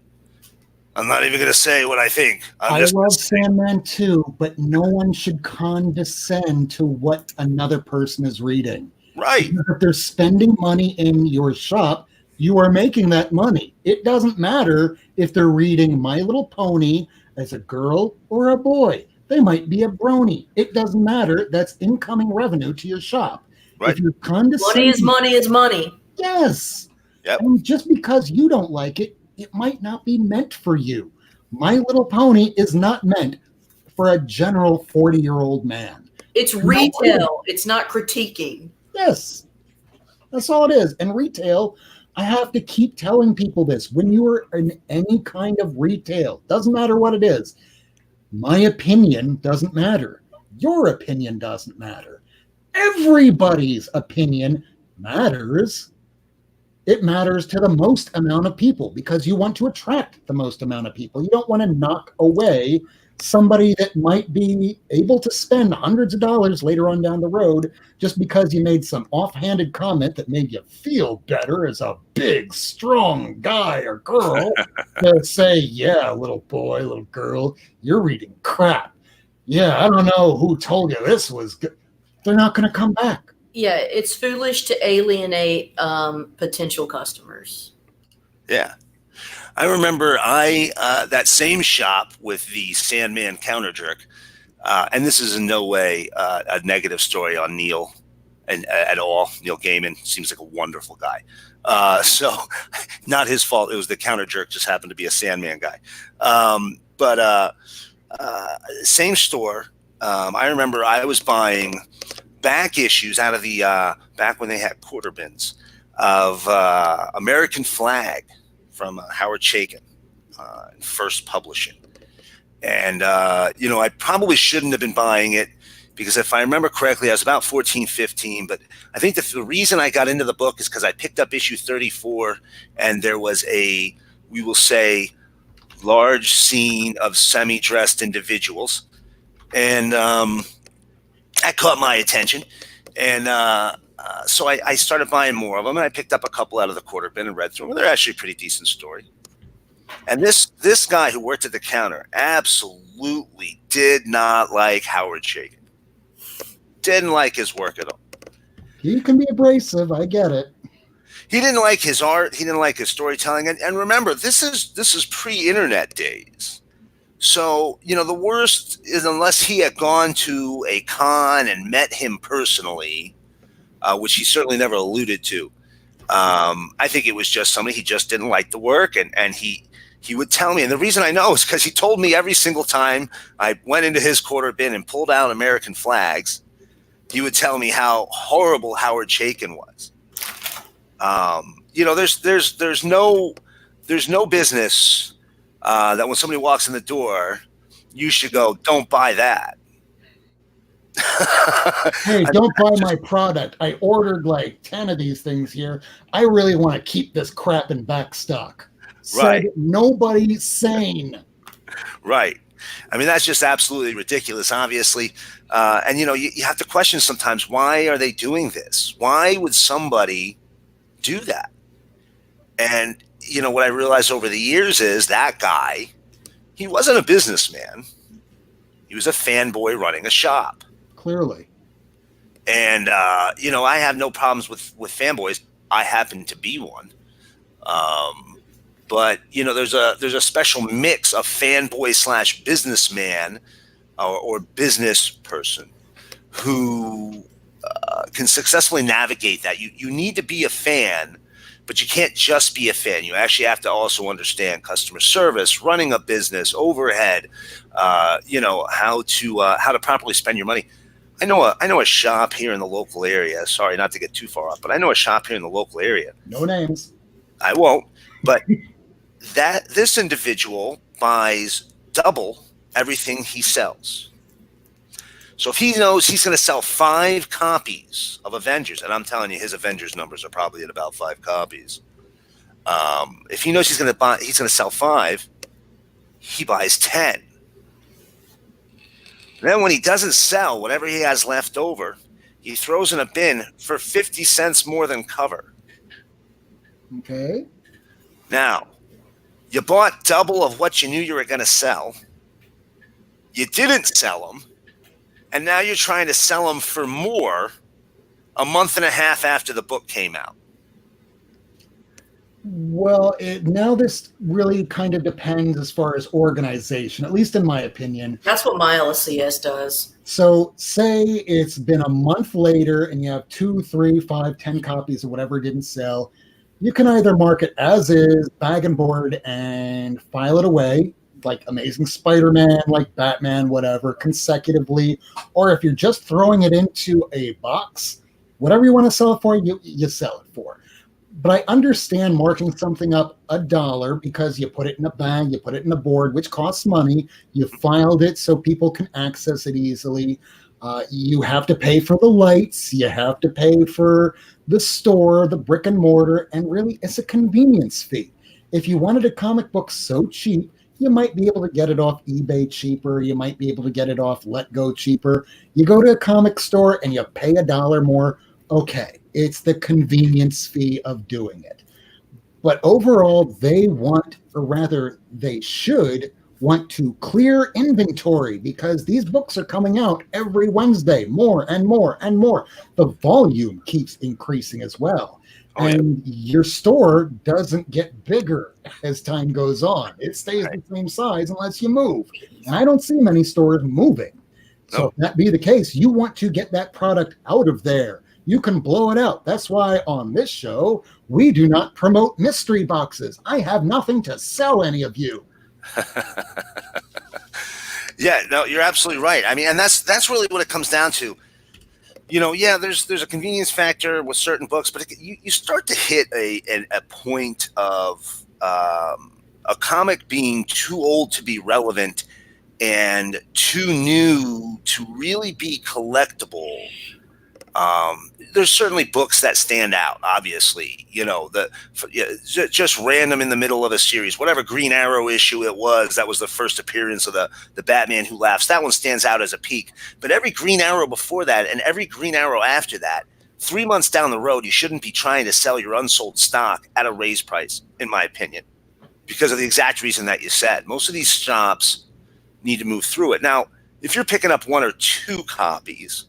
I'm not even going to say what I think. I love Sandman too, but no one should condescend to what another person is reading. Right. Because if they're spending money in your shop, you are making that money. It doesn't matter if they're reading My Little Pony as a girl or a boy. They might be a brony. It doesn't matter. That's incoming revenue to your shop. Right. If you're condescending, Money is money is money. yes. Yep. And just because you don't like it, it might not be meant for you. My Little Pony is not meant for a general 40-year-old man. It's retail. It's not critiquing. Yes. That's all it is. And retail, I have to keep telling people this. When you are in any kind of retail, doesn't matter what it is, my opinion doesn't matter. Your opinion doesn't matter. Everybody's opinion matters. It matters to the most amount of people because you want to attract the most amount of people. You don't want to knock away somebody that might be able to spend hundreds of dollars later on down the road just because you made some offhanded comment that made you feel better as a big, strong guy or girl to say, yeah, little boy, little girl, you're reading crap. Yeah, I don't know who told you this was good. They're not going to come back. Yeah, it's foolish to alienate potential customers. Yeah. I remember that same shop with the Sandman counter jerk, and this is in no way a negative story on Neil and at all. Neil Gaiman seems like a wonderful guy. So not his fault. It was the counter jerk just happened to be a Sandman guy. But same store. I remember I was buying back issues out of the back when they had quarter bins of American Flag from Howard Chaykin, First Publishing. And, I probably shouldn't have been buying it because if I remember correctly, I was about 14, 15. But I think the reason I got into the book is because I picked up issue 34 and there was we will say, large scene of semi-dressed individuals. And that caught my attention. And so I started buying more of them, and I picked up a couple out of the quarter bin and read through them. They're actually a pretty decent story. And this guy who worked at the counter absolutely did not like Howard Chaykin. Didn't like his work at all. He can be abrasive. I get it. He didn't like his art. He didn't like his storytelling. And remember, this is pre-internet days. So, the worst is unless he had gone to a con and met him personally, which he certainly never alluded to. I think it was just somebody he just didn't like the work, and he would tell me. And the reason I know is because he told me every single time I went into his quarter bin and pulled out American Flags, he would tell me how horrible Howard Chaykin was. There's no business that when somebody walks in the door, you should go, don't buy that. Hey, don't buy my product. I ordered like 10 of these things here. I really want to keep this crap in back stock. Right. Said nobody sane. Right. I mean, that's just absolutely ridiculous, obviously. And, you have to question sometimes, why are they doing this? Why would somebody do that? And, what I realized over the years is that guy, he wasn't a businessman. He was a fanboy running a shop. Clearly. And, I have no problems with fanboys. I happen to be one. But, there's a special mix of fanboy / businessman or business person who can successfully navigate that. You need to be a fan, but you can't just be a fan. You actually have to also understand customer service, running a business, overhead, how to properly spend your money. I know a shop here in the local area. Sorry, not to get too far off, but I know a shop here in the local area. No names. I won't. But this individual buys double everything he sells. So if he knows he's going to sell 5 copies of Avengers, and I'm telling you, his Avengers numbers are probably at about 5 copies. If he knows he's going to sell 5, he buys 10. Then when he doesn't sell whatever he has left over, he throws in a bin for 50 cents more than cover. Okay. Now, you bought double of what you knew you were going to sell. You didn't sell them. And now you're trying to sell them for more a month and a half after the book came out. Well, now this really kind of depends as far as organization, at least in my opinion. That's what my LCS does. So say it's been a month later and you have 2, 3, 5, 10 copies of whatever didn't sell. You can either mark it as is, bag and board, and file it away, like Amazing Spider-Man, like Batman, whatever, consecutively. Or if you're just throwing it into a box, whatever you want to sell it for, you sell it for. But I understand marking something up $1 because you put it in a bag, you put it in a board, which costs money. You filed it so people can access it easily. You have to pay for the lights. You have to pay for the store, the brick and mortar, and really it's a convenience fee. If you wanted a comic book so cheap, you might be able to get it off eBay cheaper. You might be able to get it off LetGo cheaper. You go to a comic store and you pay $1 more. Okay, it's the convenience fee of doing it. But overall, they want, or rather, they should want to clear inventory because these books are coming out every Wednesday, more and more and more. The volume keeps increasing as well. And your store doesn't get bigger as time goes on. It stays the same size unless you move. And I don't see many stores moving. So if that be the case, you want to get that product out of there. You can blow it out. That's why on this show, we do not promote mystery boxes. I have nothing to sell any of you. Yeah, no, you're absolutely right. I mean, and that's really what it comes down to. You know, yeah, there's a convenience factor with certain books, but you start to hit a point of a comic being too old to be relevant and too new to really be collectible. There's certainly books that stand out, obviously, you know, just random in the middle of a series, whatever Green Arrow issue it was, that was the first appearance of the Batman Who Laughs. That one stands out as a peak. But every Green Arrow before that and every Green Arrow after that, 3 months down the road, you shouldn't be trying to sell your unsold stock at a raised price, in my opinion, because of the exact reason that you said. Most of these shops need to move through it. Now, if you're picking up 1 or 2 copies,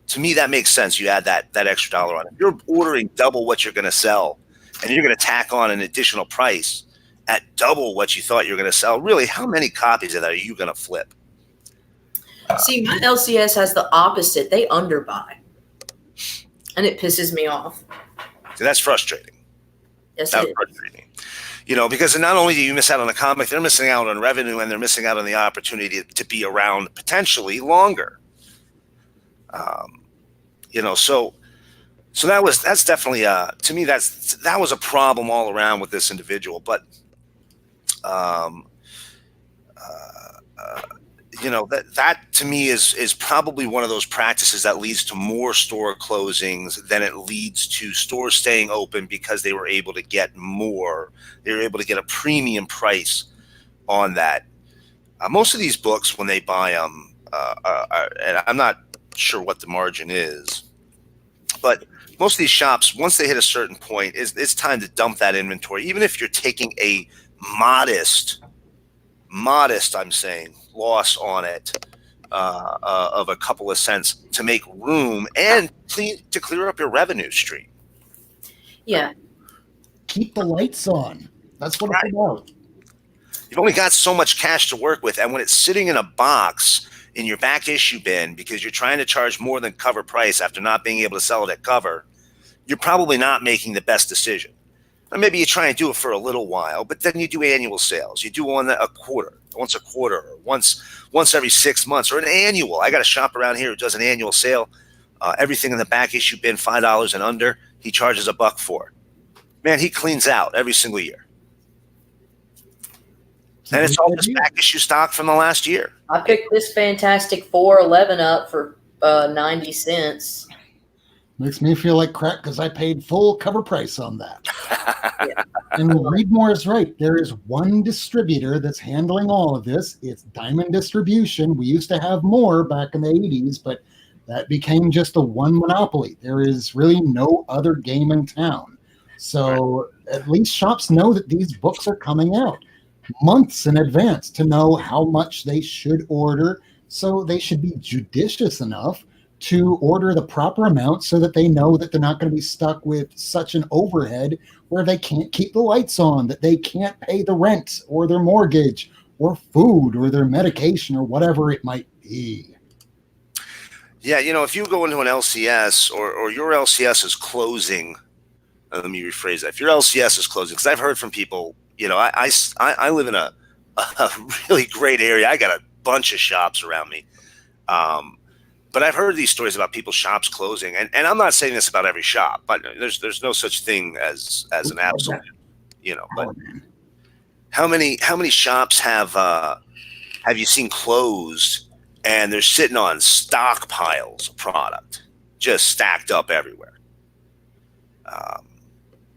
to me, that makes sense. You add that extra $1 on it. You're ordering double what you're going to sell, and you're going to tack on an additional price at double what you thought you were going to sell. Really, how many copies of that are you going to flip? See, my LCS has the opposite. They underbuy, and it pisses me off. So that's frustrating. Yes, That's it is. frustrating. You know, because not only do you miss out on the comic, they're missing out on revenue, and they're missing out on the opportunity to be around potentially longer. You know, so that's definitely to me that was a problem all around with this individual. But you know, that to me is probably one of those practices that leads to more store closings than it leads to stores staying open because they were able to get more. They were able to get a premium price on that. Most of these books, when they buy them, and I'm not sure what the margin is, but most of these shops, once they hit a certain point, it's time to dump that inventory. Even if you're taking a modest, I'm saying, loss on it of a couple of cents to make room and to clear up your revenue stream. Yeah. Keep the lights on. That's what it's about. You've only got so much cash to work with, and when it's sitting in a box in your back issue bin because you're trying to charge more than cover price after not being able to sell it at cover, you're probably not making the best decision. Or maybe you try and do it for a little while, but then you do annual sales. You do once a quarter, or once every 6 months, or an annual. I got a shop around here who does an annual sale. Everything in the back issue bin, $5 and under, he charges $1 for. Man, he cleans out every single year. And it's all just back issue stock from the last year. I picked this Fantastic Four 11 up for 90 cents. Makes me feel like crap because I paid full cover price on that. Yeah. And Reedmore is right. There is one distributor that's handling all of this. It's Diamond Distribution. We used to have more back in the 80s, but that became just the one monopoly. There is really no other game in town. So at least shops know that these books are coming out months in advance to know how much they should order. So they should be judicious enough to order the proper amount so that they know that they're not going to be stuck with such an overhead where they can't keep the lights on, that they can't pay the rent or their mortgage or food or their medication or whatever it might be. Yeah, if you go into an LCS or your LCS is closing, let me rephrase that. If your LCS is closing, because I've heard from people, I live in a really great area. I got a bunch of shops around me. But I've heard these stories about people's shops closing, and I'm not saying this about every shop, but there's no such thing as an absolute, But how many shops have you seen closed, and they're sitting on stockpiles of product, just stacked up everywhere,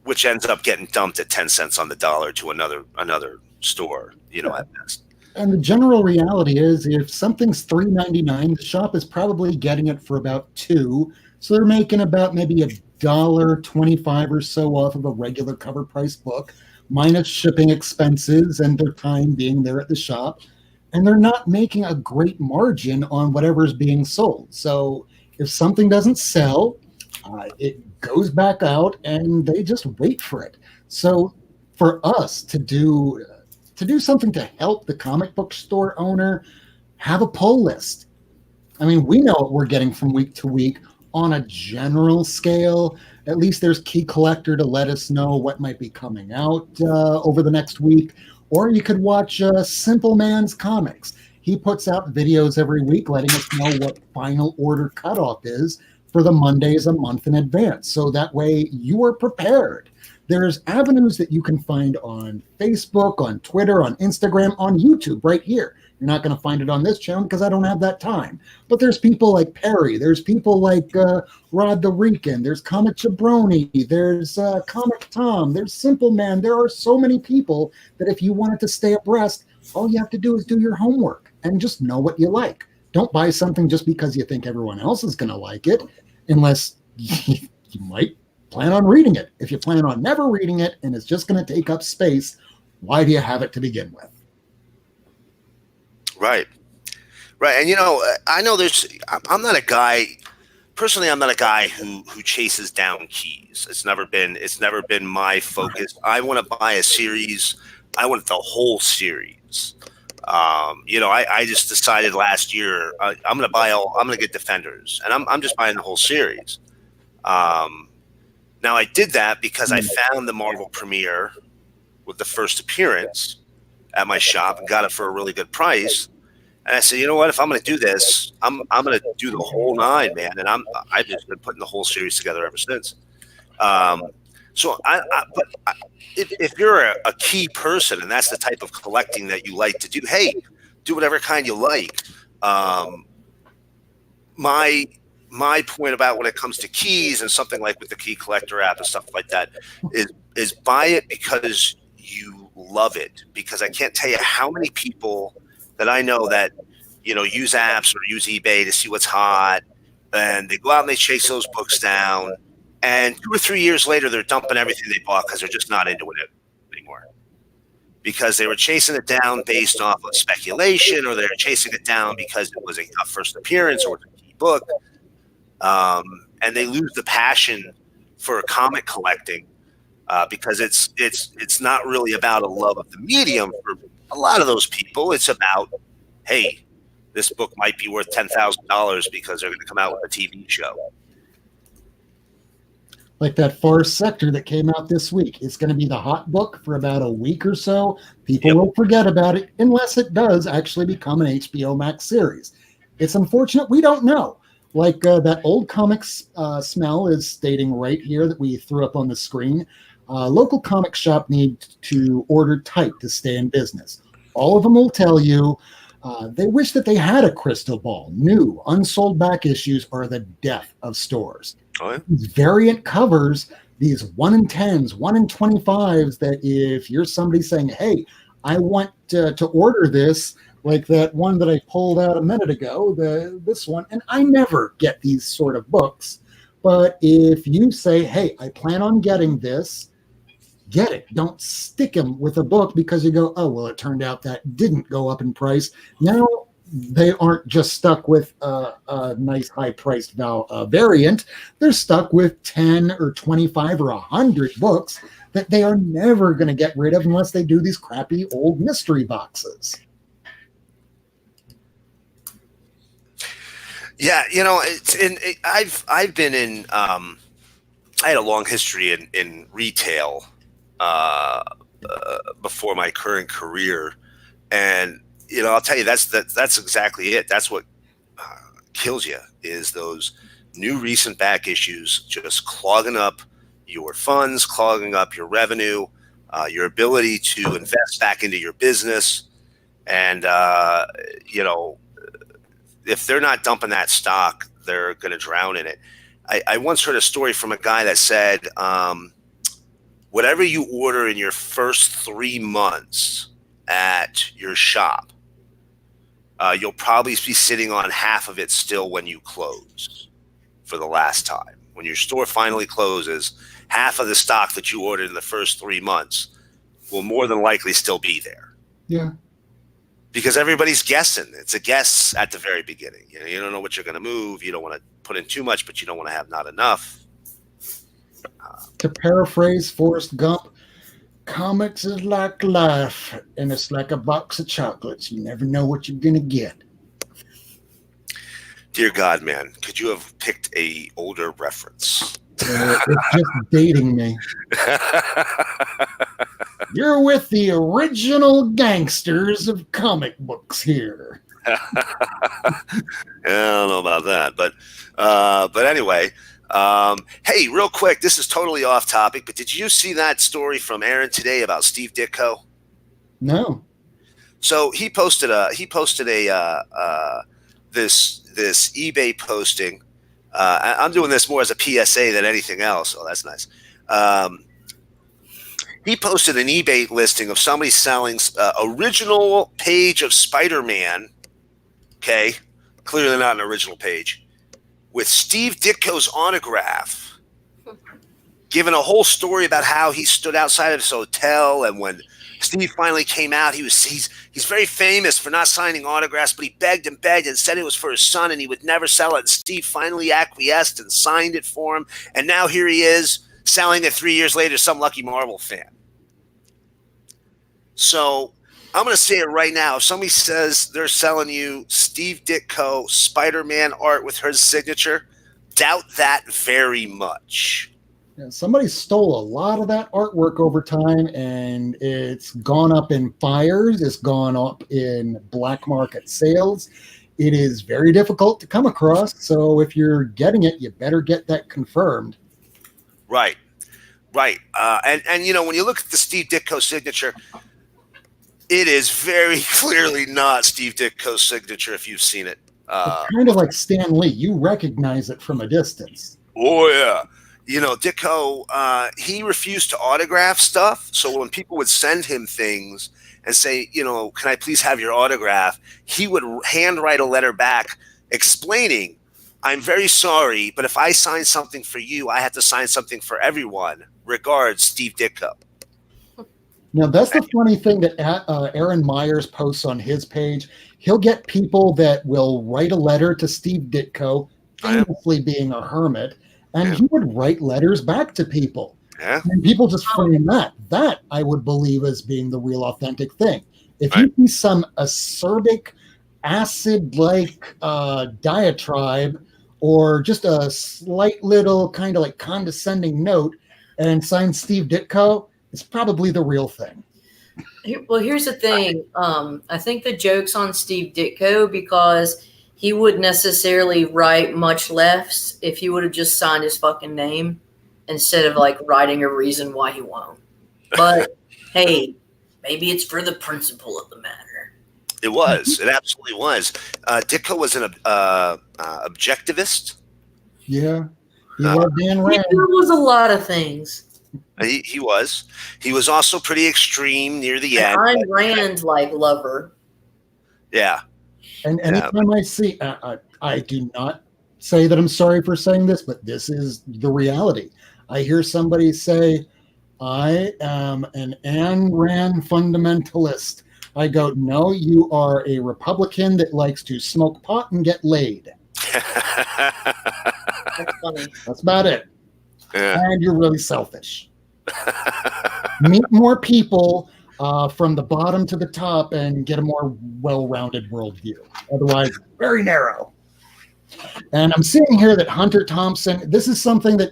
which ends up getting dumped at 10 cents on the dollar to another store, at best. And the general reality is if something's $3.99, the shop is probably getting it for about $2. So they're making about maybe $1.25 or so off of a regular cover price book, minus shipping expenses and their time being there at the shop. And they're not making a great margin on whatever's being sold. So if something doesn't sell, it goes back out and they just wait for it. So for us to do something to help the comic book store owner, have a pull list. I mean, we know what we're getting from week to week on a general scale. At least there's Key Collector to let us know what might be coming out over the next week. Or you could watch Simple Man's Comics. He puts out videos every week letting us know what final order cutoff is for the Mondays a month in advance. So that way you are prepared. There's avenues that you can find on Facebook, on Twitter, on Instagram, on YouTube right here. You're not going to find it on this channel because I don't have that time. But there's people like Perry. There's people like Rod the Rican. There's Comic Jabroni. There's Comic Tom. There's Simple Man. There are so many people that if you wanted to stay abreast, all you have to do is do your homework and just know what you like. Don't buy something just because you think everyone else is going to like it, unless you might plan on reading it. If you plan on never reading it and it's just going to take up space, why do you have it to begin with? Right. And I know I'm not a guy personally. I'm not a guy who chases down keys. It's never been my focus. I want to buy a series. I want the whole series. I just decided last year I'm going to get Defenders, and I'm just buying the whole series. Now, I did that because I found the Marvel premiere with the first appearance at my shop and got it for a really good price. And I said, you know what? If I'm going to do this, I'm going to do the whole 9, man. And I've just been putting the whole series together ever since. So if you're a key person and that's the type of collecting that you like to do, hey, do whatever kind you like. My point about when it comes to keys and something like with the Key Collector app and stuff like that is buy it because you love it. Because I can't tell you how many people that I know that, use apps or use eBay to see what's hot, and they go out and they chase those books down, and 2 or 3 years later, they're dumping everything they bought because they're just not into it anymore. Because they were chasing it down based off of speculation, or they're chasing it down because it was a first appearance or a key book. And they lose the passion for comic collecting because it's not really about a love of the medium for a lot of those people. It's about, hey, this book might be worth $10,000 because they're going to come out with a TV show. Like that Far Sector that came out this week. It's going to be the hot book for about a week or so. People will forget about it unless it does actually become an HBO Max series. It's unfortunate. We don't know. Like that old comics smell is stating right here that we threw up on the screen. Local comic shop need to order tight to stay in business. all of them will tell you they wish that they had a crystal ball. New, unsold back issues are the death of stores. Oh, yeah. These variant covers, these 1 in 10s, 1 in 25s, that if you're somebody saying, hey, I want to order this, like that one that I pulled out a minute ago, this one, and I never get these sort of books. But if you say, hey, I plan on getting this, get it. Don't stick them with a book because you go, oh, well, it turned out that didn't go up in price. Now they aren't just stuck with a nice high-priced variant. They're stuck with 10 or 25 or 100 books that they are never going to get rid of unless they do these crappy old mystery boxes. Yeah, I've been in. I had a long history in retail before my current career, and I'll tell you that's exactly it. That's what kills you is those new recent back issues just clogging up your funds, clogging up your revenue, your ability to invest back into your business, and if they're not dumping that stock, they're going to drown in it. I once heard a story from a guy that said, whatever you order in your first 3 months at your shop, you'll probably be sitting on half of it still when you close for the last time. When your store finally closes, half of the stock that you ordered in the first 3 months will more than likely still be there. Yeah. Because everybody's guessing. It's a guess at the very beginning. You don't know what you're going to move. You don't want to put in too much, but you don't want to have not enough. To paraphrase Forrest Gump, comics is like life, and it's like a box of chocolates. You never know what you're going to get. Dear God, man, could you have picked a older reference? It's just dating me. You're with the original gangsters of comic books here. I don't know about that, but anyway, hey, real quick, this is totally off topic, but did you see that story from Aaron today about Steve Ditko? No. So he posted this eBay posting. I'm doing this more as a PSA than anything else. Oh, that's nice. He posted an eBay listing of somebody selling original page of Spider-Man. Okay, clearly not an original page, with Steve Ditko's autograph, giving a whole story about how he stood outside of his hotel, and when Steve finally came out, he's very famous for not signing autographs, but he begged and said it was for his son and he would never sell it. And Steve finally acquiesced and signed it for him, and now here he is selling it 3 years later to some lucky Marvel fan. So I'm going to say it right now. If somebody says they're selling you Steve Ditko Spider-Man art with his signature, doubt that very much. Yeah, somebody stole a lot of that artwork over time, and it's gone up in fires. It's gone up in black market sales. It is very difficult to come across. So if you're getting it, you better get that confirmed. Right. And when you look at the Steve Ditko signature, it is very clearly not Steve Ditko's signature if you've seen it. It's kind of like Stan Lee. You recognize it from a distance. Oh, yeah. Ditko, he refused to autograph stuff. So when people would send him things and say, can I please have your autograph? He would handwrite a letter back explaining, I'm very sorry, but if I sign something for you, I have to sign something for everyone. Regards, Steve Ditko. Now, that's the funny thing that Aaron Myers posts on his page. He'll get people that will write a letter to Steve Ditko, famously being a hermit, and he would write letters back to people. Yeah. And people just frame that. That I would believe as being the real authentic thing. If you see some acerbic, acid-like diatribe, or just a slight little kind of like condescending note, and signed Steve Ditko, it's probably the real thing. Well, here's the thing. I think the joke's on Steve Ditko because he wouldn't necessarily write much less if he would have just signed his fucking name instead of like writing a reason why he won't. But hey, maybe it's for the principle of the matter. It was. It absolutely was. Ditko was an objectivist. Yeah. He loved Dan Rand. There was a lot of things. He was. He was also pretty extreme near the end. I'm Rand like lover. Yeah. And anytime I see, I do not say that I'm sorry for saying this, but this is the reality. I hear somebody say, I am an Ayn Rand fundamentalist. I go, no, you are a Republican that likes to smoke pot and get laid. That's funny. That's about it. Yeah. And you're really selfish. Meet more people from the bottom to the top and get a more well-rounded worldview. Otherwise, very narrow. And I'm seeing here that Hunter Thompson, this is something that,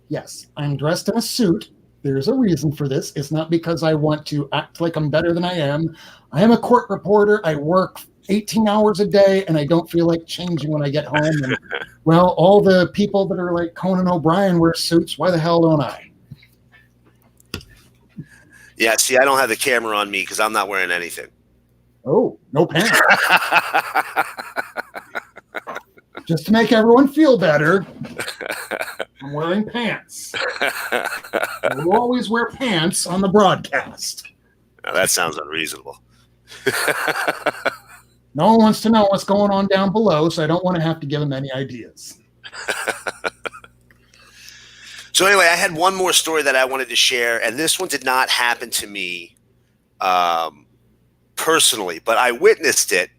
yes, I'm dressed in a suit. There's a reason for this. It's not because I want to act like I'm better than I am. I am a court reporter. I work 18 hours a day, and I don't feel like changing when I get home. And, well, all the people that are like Conan O'Brien wear suits. Why the hell don't I? Yeah, see, I don't have the camera on me because I'm not wearing anything. Oh, no pants. Just to make everyone feel better, I'm wearing pants. We always wear pants on the broadcast. Now, that sounds unreasonable. No one wants to know what's going on down below, so I don't want to have to give them any ideas. So anyway, I had one more story that I wanted to share, and this one did not happen to me personally, but I witnessed it,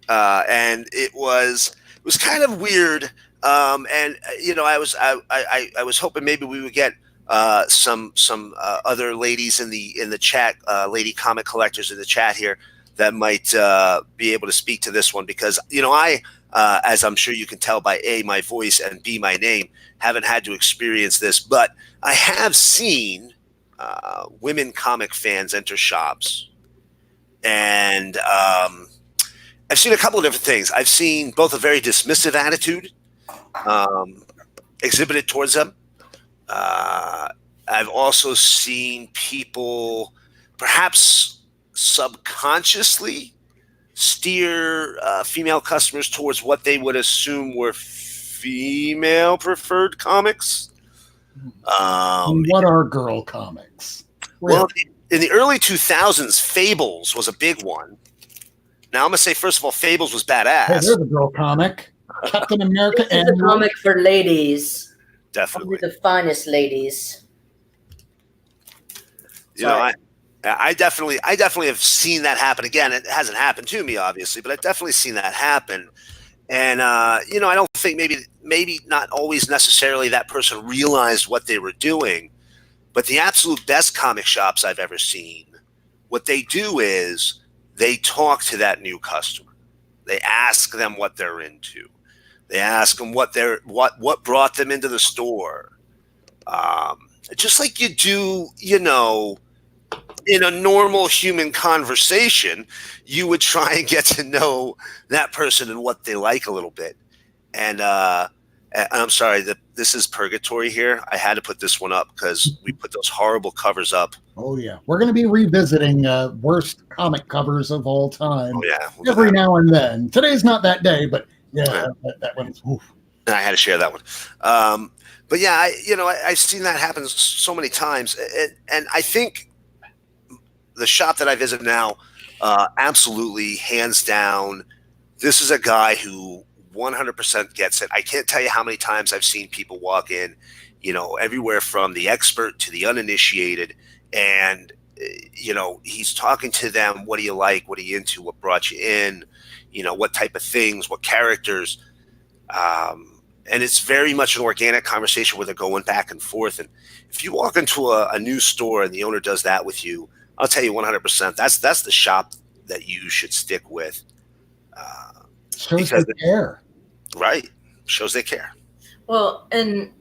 and it was kind of weird. And you know, I was hoping maybe we would get some other ladies in the chat, lady comic collectors in the chat here that might be able to speak to this one, because you know I. As I'm sure you can tell by A, my voice, and B, my name, haven't had to experience this, but I have seen women comic fans enter shops. And I've seen a couple of different things. I've seen both a very dismissive attitude exhibited towards them. I've also seen people perhaps subconsciously steer female customers towards what they would assume were female preferred comics. What are girl comics? Well, in the early 2000s, Fables was a big one. Now, I'm going to say, first of all, Fables was badass. Hey, there's a girl comic. Captain America This is a comic for ladies. Definitely. Only the finest ladies. You know, I definitely have seen that happen. Again, it hasn't happened to me, obviously, but I've definitely seen that happen. And you know, I don't think maybe not always necessarily that person realized what they were doing, but the absolute best comic shops I've ever seen, what they do is they talk to that new customer. They ask them what they're into. They ask them what brought them into the store. Just like you do, you know, in a normal human conversation, you would try and get to know that person and what they like a little bit. And I'm sorry that this is purgatory here. I had to put this one up because we put those horrible covers up. Oh yeah, we're going to be revisiting worst comic covers of all time. Oh yeah, every now and then. Today's not that day, but yeah, that one's. Oof. And I had to share that one. But yeah, I've seen that happen so many times, and I think the shop that I visit now, absolutely, hands down, this is a guy who 100% gets it. I can't tell you how many times I've seen people walk in, you know, everywhere from the expert to the uninitiated, and you know, he's talking to them. What do you like? What are you into? What brought you in? You know, what type of things? What characters? And it's very much an organic conversation where they're going back and forth. And if you walk into a new store and the owner does that with you, I'll tell you 100%, that's the shop that you should stick with. Shows they care. Right. Shows they care. Well, and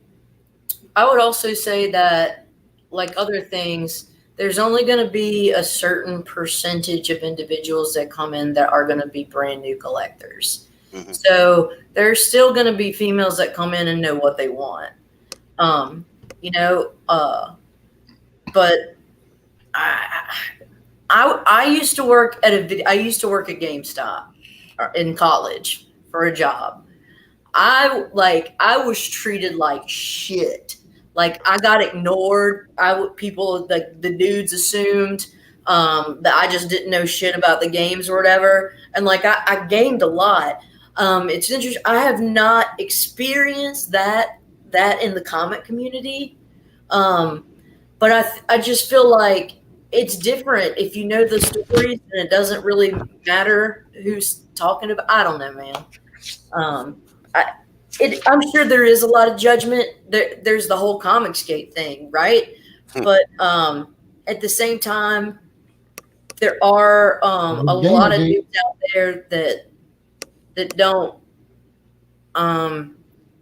I would also say that, like other things, there's only going to be a certain percentage of individuals that come in that are going to be brand new collectors. Mm-hmm. So there's still going to be females that come in and know what they want. But I used to work at I used to work at GameStop in college for a job. I was treated like shit. Like I got ignored. People like the dudes assumed that I just didn't know shit about the games or whatever. And like I gamed a lot. It's interesting. I have not experienced that in the comic community. Um, but I just feel like it's different if you know the stories and it doesn't really matter who's talking about. I don't know, man. Um, I, I'm sure there is a lot of judgment. There's the whole Comicsgate thing, right? But at the same time, there are a lot of Gamergate. dudes out there that don't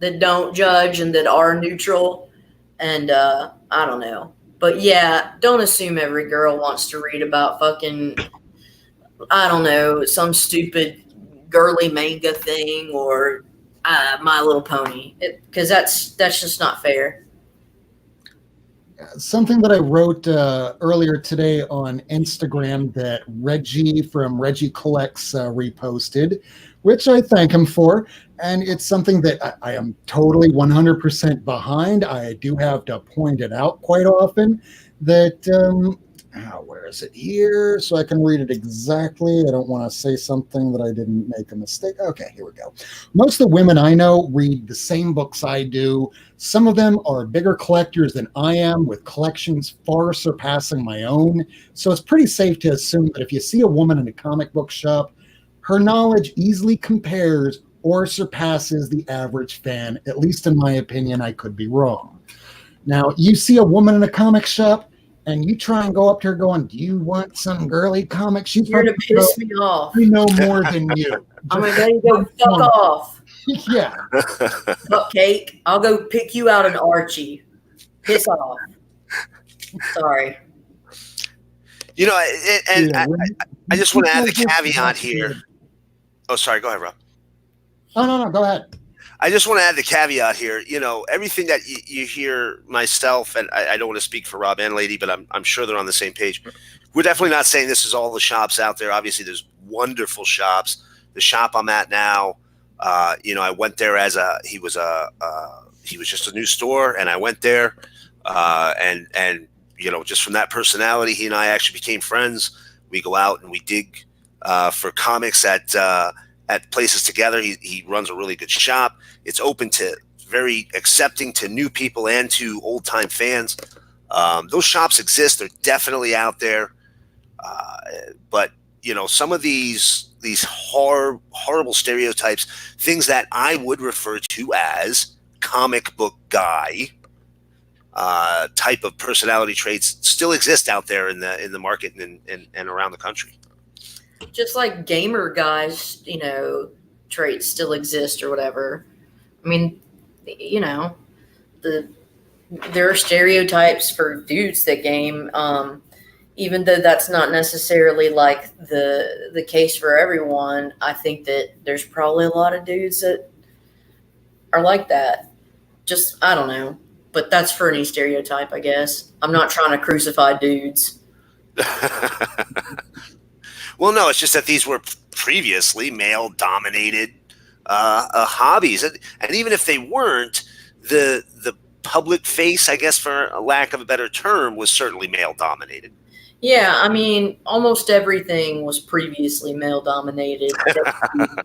that don't judge and that are neutral. And I don't know, but yeah, don't assume every girl wants to read about fucking I don't know some stupid girly manga thing or My Little Pony, because that's just not fair. Something that I wrote earlier today on Instagram that Reggie from Reggie Collects reposted, which I thank him for. And it's something that I am totally 100% behind. I do have to point it out quite often that, where is it here? So I can read it exactly. I don't want to say something that I didn't make a mistake. Okay, here we go. Most of the women I know read the same books I do. Some of them are bigger collectors than I am, with collections far surpassing my own. So it's pretty safe to assume that if you see a woman in a comic book shop, her knowledge easily compares or surpasses the average fan. At least in my opinion, I could be wrong. Now, you see a woman in a comic shop, and you try and go up to her going, do you want some girly comic? She's You're to piss me off. We know more than you. I'm gonna let you go fuck off. Yeah. Cupcake. I'll go pick you out an Archie. Piss off. Sorry. You know, I just want to add the caveat here. Oh, sorry. Go ahead, Rob. Oh, no, go ahead. I just want to add the caveat here. You know, everything that you hear myself, and I don't want to speak for Rob and Lady, but I'm sure they're on the same page. We're definitely not saying this is all the shops out there. Obviously, there's wonderful shops. The shop I'm at now, I went there he was just a new store, and I went there, and just from that personality, he and I actually became friends. We go out and we dig for comics at places together. He runs a really good shop. It's open to very accepting to new people and to old time fans. Those shops exist. They're definitely out there. But some of these horrible stereotypes, things that I would refer to as comic book guy type of personality traits still exist out there in the market and around the country. Just like gamer guys, traits still exist or whatever. I mean, there are stereotypes for dudes that game, even though that's not necessarily like the case for everyone. I think that there's probably a lot of dudes that are like that. Just, I don't know. But that's for any stereotype, I guess. I'm not trying to crucify dudes. Well, no, it's just that these were previously male-dominated hobbies, and even if they weren't, the public face, I guess, for a lack of a better term, was certainly male-dominated. Yeah, I mean, almost everything was previously male-dominated.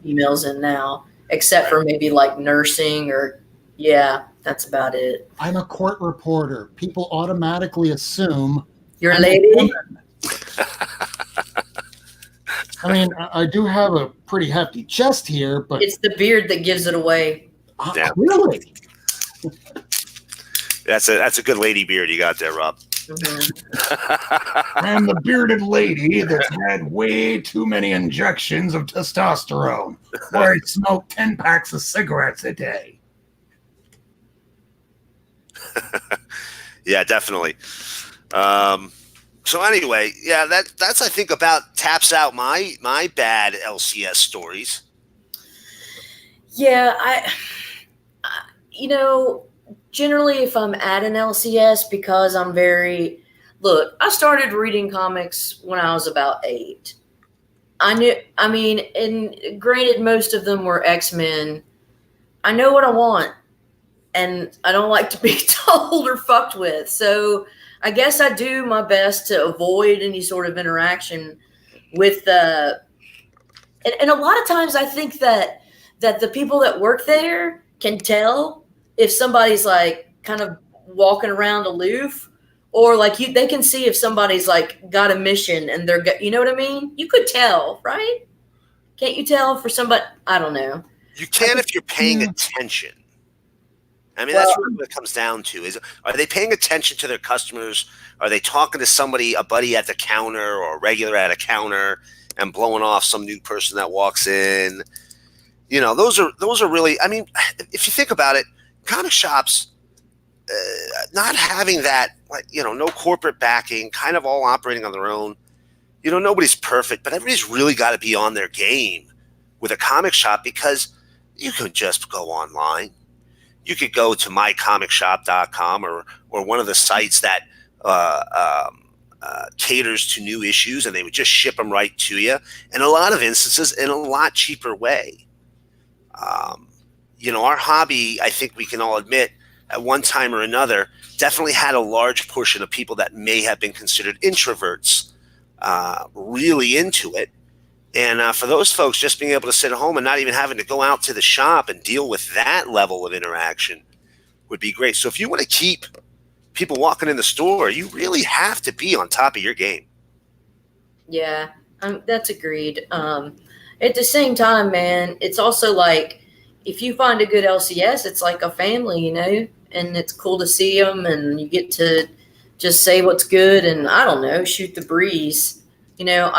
Females in now, except for maybe like nursing or, yeah, that's about it. I'm a court reporter. People automatically assume you're a lady. I mean, I do have a pretty hefty chest here, but it's the beard that gives it away. Really? That's a good lady beard you got there, Rob. Mm-hmm. I'm the bearded lady that's had way too many injections of testosterone, or I smoke 10 packs of cigarettes a day. Yeah, definitely. So anyway, yeah, that's I think about taps out my bad LCS stories. Yeah, I generally if I'm at an LCS, because I'm very look, I started reading comics when I was about 8. And granted, most of them were X-Men. I know what I want, and I don't like to be told or fucked with. So I guess I do my best to avoid any sort of interaction with the. And a lot of times, I think that the people that work there can tell if somebody's like kind of walking around aloof, or like they can see if somebody's like got a mission and you know what I mean? You could tell, right? Can't you tell for somebody? I don't know. You can if you're paying attention. I mean, Well, that's really what it comes down to. Are they paying attention to their customers? Are they talking to somebody, a buddy at the counter or a regular at a counter, and blowing off some new person that walks in? You know, those are really, I mean, if you think about it, comic shops not having that, like, you know, no corporate backing, kind of all operating on their own. You know, nobody's perfect, but everybody's really got to be on their game with a comic shop, because you could just go online. You could go to mycomicshop.com or one of the sites that caters to new issues, and they would just ship them right to you. In a lot of instances, in a lot cheaper way. You know, our hobby, I think we can all admit, at one time or another, definitely had a large portion of people that may have been considered introverts really into it. And for those folks, just being able to sit at home and not even having to go out to the shop and deal with that level of interaction would be great. So if you want to keep people walking in the store, you really have to be on top of your game. Yeah, that's agreed. At the same time, man, it's also like if you find a good LCS, it's like a family, you know, and it's cool to see them, and you get to just say what's good and, I don't know, shoot the breeze. You know,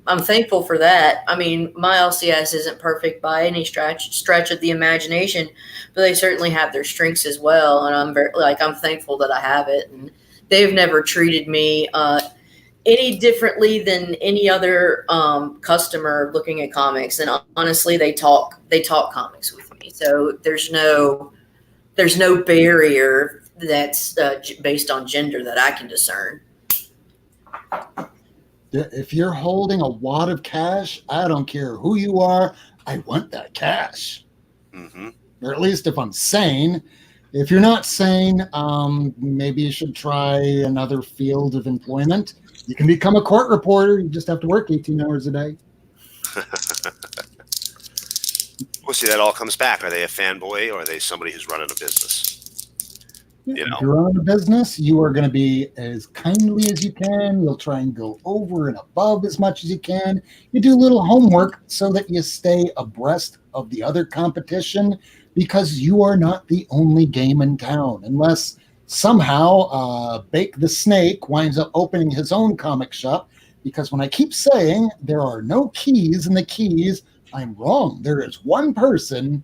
I'm thankful for that. I mean, my LCS isn't perfect by any stretch of the imagination, but they certainly have their strengths as well. And I'm thankful that I have it. And they've never treated me any differently than any other customer looking at comics. And honestly, they talk comics with me. So there's no barrier that's based on gender that I can discern. If you're holding a wad of cash, I don't care who you are. I want that cash. Mm-hmm. Or at least if I'm sane. If you're not sane, maybe you should try another field of employment. You can become a court reporter. You just have to work 18 hours a day. Well, see, that all comes back. Are they a fanboy, or are they somebody who's running a business? You know, if you're running a business, you are going to be as kindly as you can. You'll try and go over and above as much as you can. You do a little homework so that you stay abreast of the other competition, because you are not the only game in town, unless somehow Bake the Snake winds up opening his own comic shop. Because when I keep saying there are no keys in the keys, I'm wrong. There is one person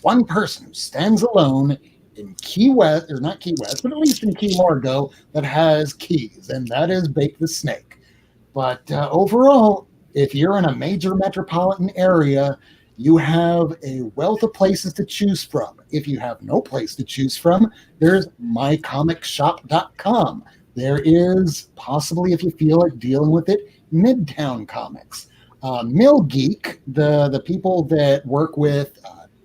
who stands alone in Key West, or not Key West, but at least in Key Largo, that has keys, and that is Bake the Snake. But overall, if you're in a major metropolitan area, you have a wealth of places to choose from. If you have no place to choose from, there's mycomicshop.com. There is, possibly if you feel like dealing with it, Midtown Comics. Mill Geek, the people that work with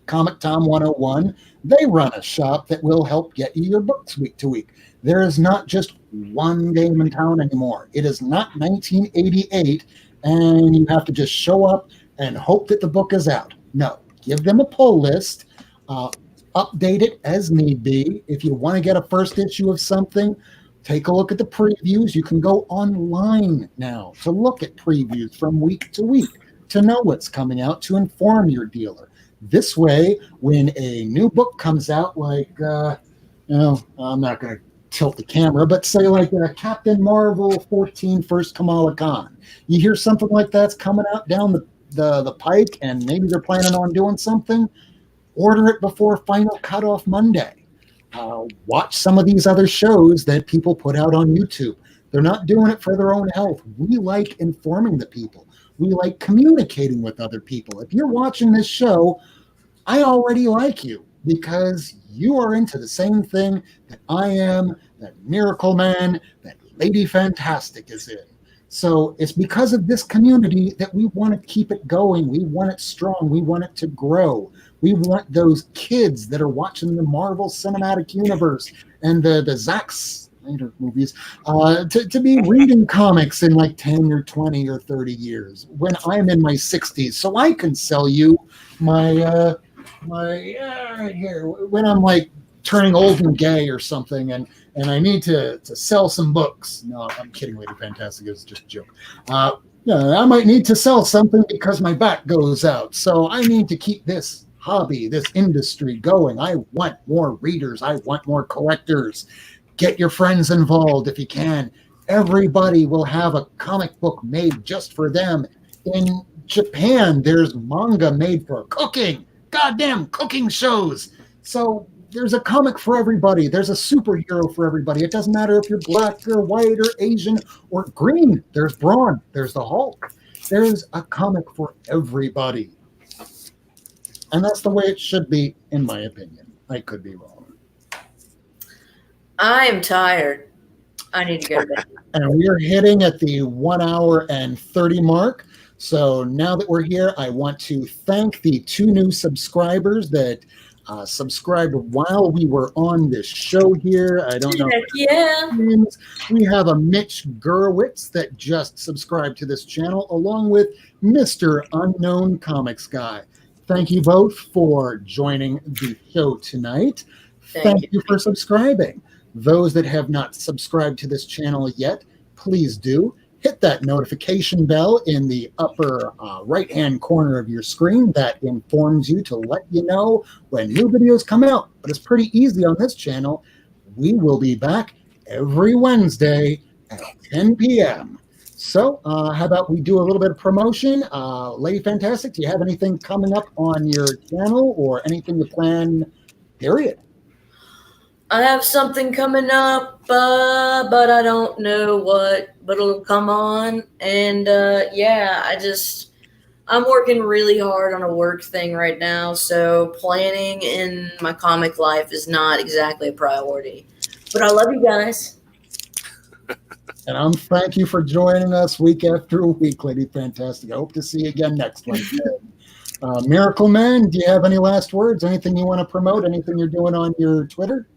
Comic Tom 101, they run a shop that will help get you your books week to week. There is not just one game in town anymore. It is not 1988, and you have to just show up and hope that the book is out. No, give them a pull list, update it as need be. If you want to get a first issue of something, take a look at the previews. You can go online now to look at previews from week to week to know what's coming out, to inform your dealer. This way, when a new book comes out, like, I'm not going to tilt the camera, but say like Captain Marvel 14 First Kamala Khan. You hear something like that's coming out down the pike, and maybe they're planning on doing something, order it before final cutoff Monday. Watch some of these other shows that people put out on YouTube. They're not doing it for their own health. We like informing the people. We like communicating with other people. If you're watching this show, I already like you, because you are into the same thing that I am, that Miracle Man, that Lady Fantastic is in. So it's because of this community that we want to keep it going. We want it strong. We want it to grow. We want those kids that are watching the Marvel Cinematic Universe and the Zack Snyder movies to be reading comics in like 10 or 20 or 30 years when I'm in my 60s. So I can sell you my here when I'm like turning old and gay or something, and I need to sell some books. No, I'm kidding, Lady Fantastic. It was just a joke. I might need to sell something because my back goes out. So I need to keep this hobby, this industry going. I want more readers. I want more collectors. Get your friends involved if you can. Everybody will have a comic book made just for them. In Japan, there's manga made for cooking. Goddamn cooking shows. So there's a comic for everybody. There's a superhero for everybody. It doesn't matter if you're black or white or Asian or green. There's Braun. There's the Hulk. There's a comic for everybody. And that's the way it should be, in my opinion. I could be wrong. I am tired. I need to go to bed. And we're hitting at the 1 hour and 30 mark. So now that we're here, I want to thank the 2 new subscribers that subscribed while we were on this show here. I don't know. Heck yeah. We have a Mitch Gurwitz that just subscribed to this channel, along with Mr. Unknown Comics Guy. Thank you both for joining the show tonight. Thank you for subscribing. Those that have not subscribed to this channel yet, please do. Hit that notification bell in the upper right-hand corner of your screen. That informs you to let you know when new videos come out. But it's pretty easy on this channel. We will be back every Wednesday at 10 p.m. So how about we do a little bit of promotion? Lady Fantastic, do you have anything coming up on your channel or anything you plan, period? I have something coming up, but I don't know what, but it'll come on. And I'm working really hard on a work thing right now. So planning in my comic life is not exactly a priority. But I love you guys. And thank you for joining us week after week, Lady Fantastic. I hope to see you again next Wednesday. Miracle Man, do you have any last words? Anything you want to promote? Anything you're doing on your Twitter?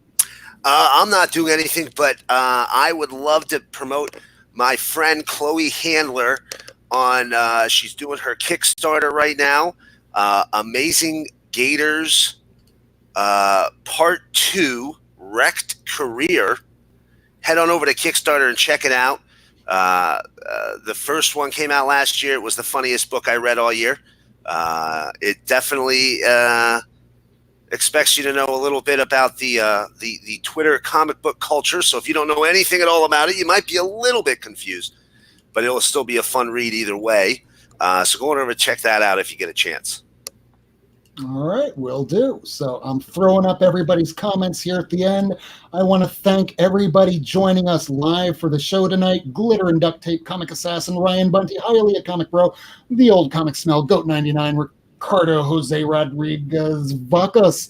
I'm not doing anything, but I would love to promote my friend Chloe Handler on. She's doing her Kickstarter right now. Amazing Gators Part 2, Wrecked Career. Head on over to Kickstarter and check it out. The first one came out last year. It was the funniest book I read all year. It definitely expects you to know a little bit about the Twitter comic book culture. So if you don't know anything at all about it, you might be a little bit confused, but it'll still be a fun read either way. So go on over and check that out if you get a chance. All right, will do. So I'm throwing up everybody's comments here at the end. I want to thank everybody joining us live for the show tonight. Glitter and Duct Tape, Comic Assassin, Ryan Bunty, Hialeah Comic Bro, The Old Comic Smell, Goat99, Ricardo, Jose Rodriguez, Vacas,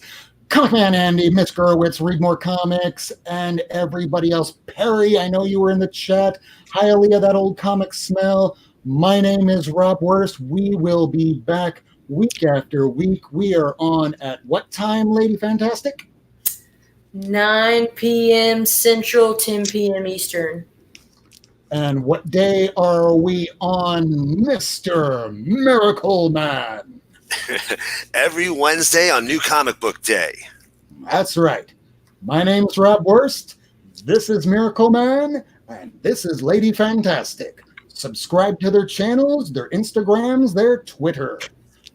Comic Man Andy, Mitch Gurwitz, Read More Comics, and everybody else. Perry, I know you were in the chat. Hialeah, That Old Comic Smell. My name is Rob Worst. We will be back week after week. We are on at what time, Lady Fantastic? 9 p.m. Central, 10 p.m. Eastern. And what day are we on, Mr. Miracle Man? Every Wednesday on New Comic Book Day. That's right. My name's Rob Worst. This is Miracle Man, and this is Lady Fantastic. Subscribe to their channels, their Instagrams, their Twitter.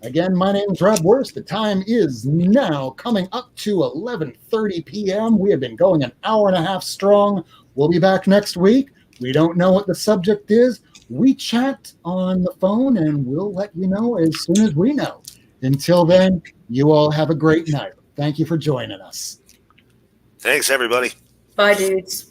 Again, my name's Rob Worst. The time is now coming up to 11:30 p.m. We have been going an hour and a half strong. We'll be back next week. We don't know what the subject is. We chat on the phone, and we'll let you know as soon as we know. Until then, you all have a great night. Thank you for joining us. Thanks, everybody. Bye, dudes.